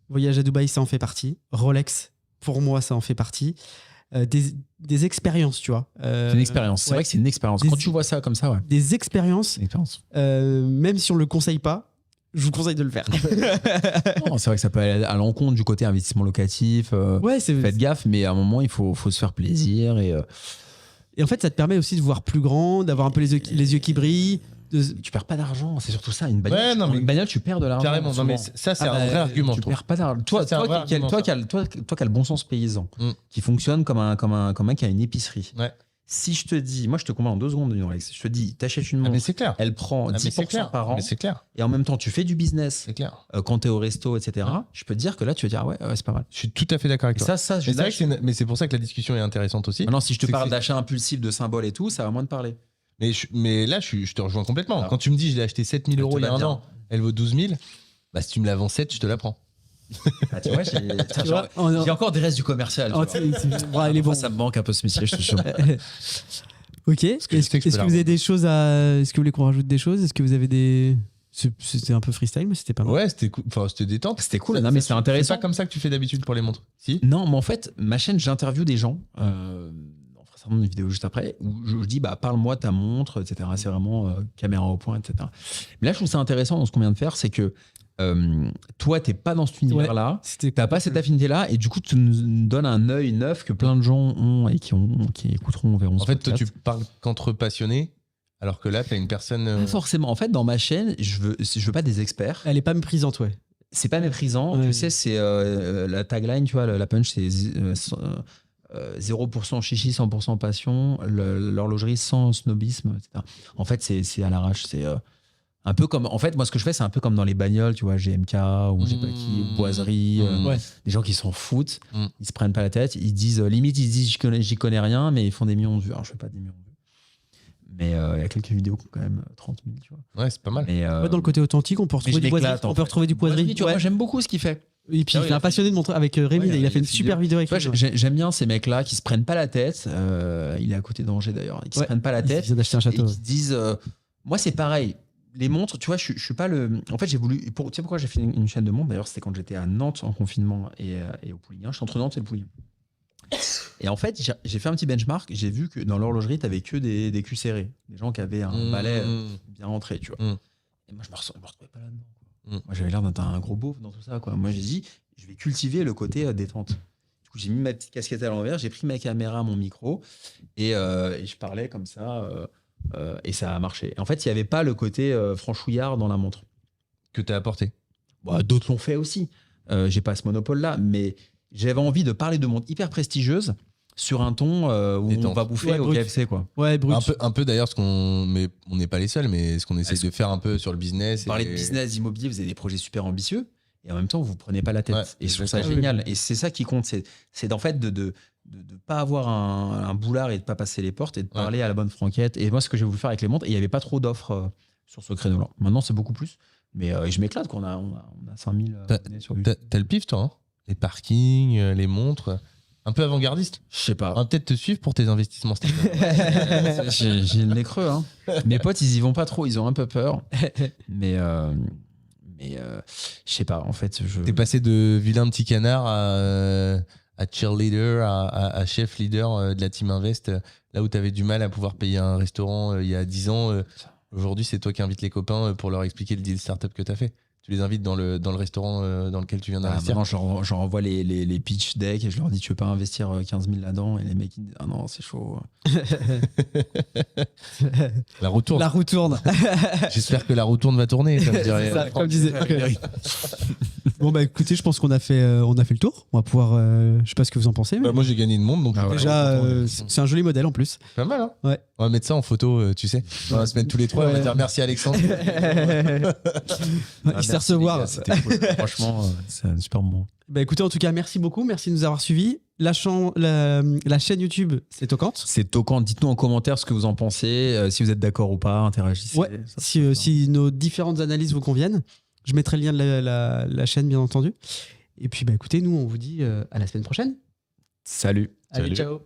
voyage à Dubaï, ça en fait partie. Rolex, pour moi, ça en fait partie. Des expériences, tu vois. C'est une expérience. C'est vrai que c'est une expérience. Quand tu vois ça comme ça, ouais. Des expériences, même si on ne le conseille pas, je vous conseille de le faire. Non, c'est vrai que ça peut aller à l'encontre du côté investissement locatif. Faites gaffe, mais à un moment, il faut se faire plaisir. Et en fait, ça te permet aussi de voir plus grand, d'avoir un peu les yeux qui brillent. Tu perds pas d'argent, c'est surtout ça. Une bagnole, Ouais, une bagnole, tu perds de l'argent. Carrément, non, mais ça, c'est un vrai argument. Tu perds pas d'argent. Toi qui as le bon sens paysan, qui fonctionne comme un qui a une épicerie. Ouais. Si je te dis, moi je te commande en 2 secondes une Rolex, je te dis, t'achètes une montre, mais c'est clair. elle prend 10% par an, mais c'est clair. et en même temps tu fais du business, C'est clair. quand t'es au resto, etc. Je peux te dire que là tu vas dire, ouais, c'est pas mal. Je suis tout à fait d'accord avec toi. Mais c'est pour ça que la discussion est intéressante aussi. Maintenant, si je te parle d'achat impulsif, de symboles et tout, ça va moins te parler. Mais là, je te rejoins complètement. Alors, quand tu me dis, je l'ai acheté 7 000 € il y a un an, elle vaut 12 000, bah, si tu me la vends 7, je te la prends. Ah, tu vois, j'ai encore des restes du commercial. Il est bon. Ça me manque un peu ce métier, je te jure. Ok. Est-ce que vous avez des choses Est-ce que vous voulez qu'on rajoute des choses? Est-ce que vous avez des. C'était un peu freestyle, mais c'était pas mal. Ouais, c'était cool. Enfin, c'était détente. C'était cool. Non, mais c'est intéressant. C'est pas comme ça que tu fais d'habitude pour les montres. Si. Non, mais en fait, ma chaîne, j'interviewe des gens. On fera certainement une vidéo juste après où je dis, parle-moi de ta montre, etc. C'est vraiment caméra au point, etc. Mais là, je trouve ça intéressant dans ce qu'on vient de faire, c'est que toi, t'es pas dans cet univers-là, t'as pas cette affinité-là, et du coup, tu nous donnes un œil neuf que plein de gens ont et qui écouteront, verront. En fait, toi, tu parles qu'entre passionnés, alors que là, t'as une personne. Pas forcément. En fait, dans ma chaîne, je veux pas des experts. Elle est pas méprisante, ouais. C'est pas méprisant. Ouais. Tu sais, c'est la tagline, tu vois, la punch, c'est 0% chichi, 100% passion, l'horlogerie sans snobisme, etc. En fait, c'est à l'arrache. C'est un peu comme. En fait, moi, ce que je fais, c'est un peu comme dans les bagnoles, tu vois, GMK ou j'ai pas qui, boiserie, des gens qui s'en foutent, ils se prennent pas la tête, ils disent, limite, ils disent, j'y connais rien, mais ils font des millions de vues. Alors, je fais pas des millions de vues. Mais il y a quelques vidéos qui ont quand même 30 000, tu vois. Ouais, c'est pas mal. Mais, dans le côté authentique, on peut retrouver du boiserie. On peut retrouver du boiserie. Tu vois, moi, j'aime beaucoup ce qu'il fait. Et puis, il est un passionné de montrer avec Rémi. Il a fait une super vidéo avec lui. J'aime bien ces mecs-là qui se prennent pas la tête. Il est à côté d'Angers d'ailleurs. Qui se prennent pas la tête. Ils viennent d'acheter un château. Et qui disent moi, c'est pareil. Les montres, tu vois, je suis pas le. En fait, j'ai voulu. Tu sais pourquoi j'ai fait une chaîne de montres? D'ailleurs, c'était quand j'étais à Nantes en confinement et au Pouliguen. Je suis entre Nantes et le Pouliguen. Et en fait, j'ai fait un petit benchmark. J'ai vu que dans l'horlogerie, tu avais que des culs serrés. Des gens qui avaient un balai bien rentré, tu vois. Et moi, je me retrouvais pas là-dedans. Moi, j'avais l'air d'être un gros beauf dans tout ça, quoi. Moi, j'ai dit, je vais cultiver le côté détente. Du coup, j'ai mis ma petite casquette à l'envers, j'ai pris ma caméra, mon micro, et je parlais comme ça, et ça a marché. En fait, il n'y avait pas le côté franchouillard dans la montre. Que t'as apporté. Bon, d'autres l'ont fait aussi. J'ai pas ce monopole-là, mais j'avais envie de parler de montres hyper prestigieuses sur un ton où Détente. on va bouffer Ouais, au brut. KFC, quoi. Ouais, brut. Un peu d'ailleurs, mais on n'est pas les seuls, mais ce qu'on essaie de faire un peu sur le business. Vous parlez de business immobilier, vous avez des projets super ambitieux, et en même temps, vous ne prenez pas la tête. Ouais, et je trouve ça exactement. génial. Et c'est ça qui compte, c'est en fait de pas avoir un boulard et de pas passer les portes et de parler à la bonne franquette. Et moi, ce que j'ai voulu faire avec les montres, et il n'y avait pas trop d'offres sur ce créneau-là. Maintenant, c'est beaucoup plus. Mais je m'éclate qu'on a 5000 abonnés sur YouTube. T'as le pif, toi, hein, les parkings, les montres. Un peu avant-gardiste. Je sais pas. On va peut-être te suivre pour tes investissements. J'ai le nez creux. Hein. Mes potes, ils y vont pas trop. Ils ont un peu peur. Mais je sais pas. En fait, T'es passé de vilain petit canard à cheerleader, à chef leader de la team Invest, là où t'avais du mal à pouvoir payer un restaurant il y a 10 ans. Aujourd'hui, c'est toi qui invites les copains pour leur expliquer le deal startup que t'as fait. Tu les invites dans le restaurant dans lequel tu viens d'investir. Maintenant, j'en envoie les pitch decks et je leur dis tu veux pas investir 15 000 là-dedans, et les mecs ils disent ah non, c'est chaud. La roue tourne. La roue tourne. J'espère que la roue tourne va tourner, comme dirait. Ça, comme disait. Bon bah écoutez, je pense qu'on a fait le tour. On va pouvoir, je sais pas ce que vous en pensez. Mais Bah, moi, j'ai gagné une montre, donc Ah ouais. déjà, c'est un joli modèle en plus. pas mal. Hein, Ouais. on va mettre ça en photo, tu sais. On va se mettre tous les trois. On va Ouais. dire merci Alexandre. Il sait recevoir. C'était cool. Franchement, c'est un super moment. Bah écoutez, en tout cas, merci beaucoup, merci de nous avoir suivis. La chaîne YouTube, c'est Tocante. C'est toquant. Dites-nous en commentaire ce que vous en pensez, si vous êtes d'accord ou pas, interagissez. Ouais, si nos différentes analyses vous conviennent. Je mettrai le lien de la chaîne, bien entendu. Et puis, bah écoutez, nous, on vous dit à la semaine prochaine. Salut. Allez, Salut. ciao.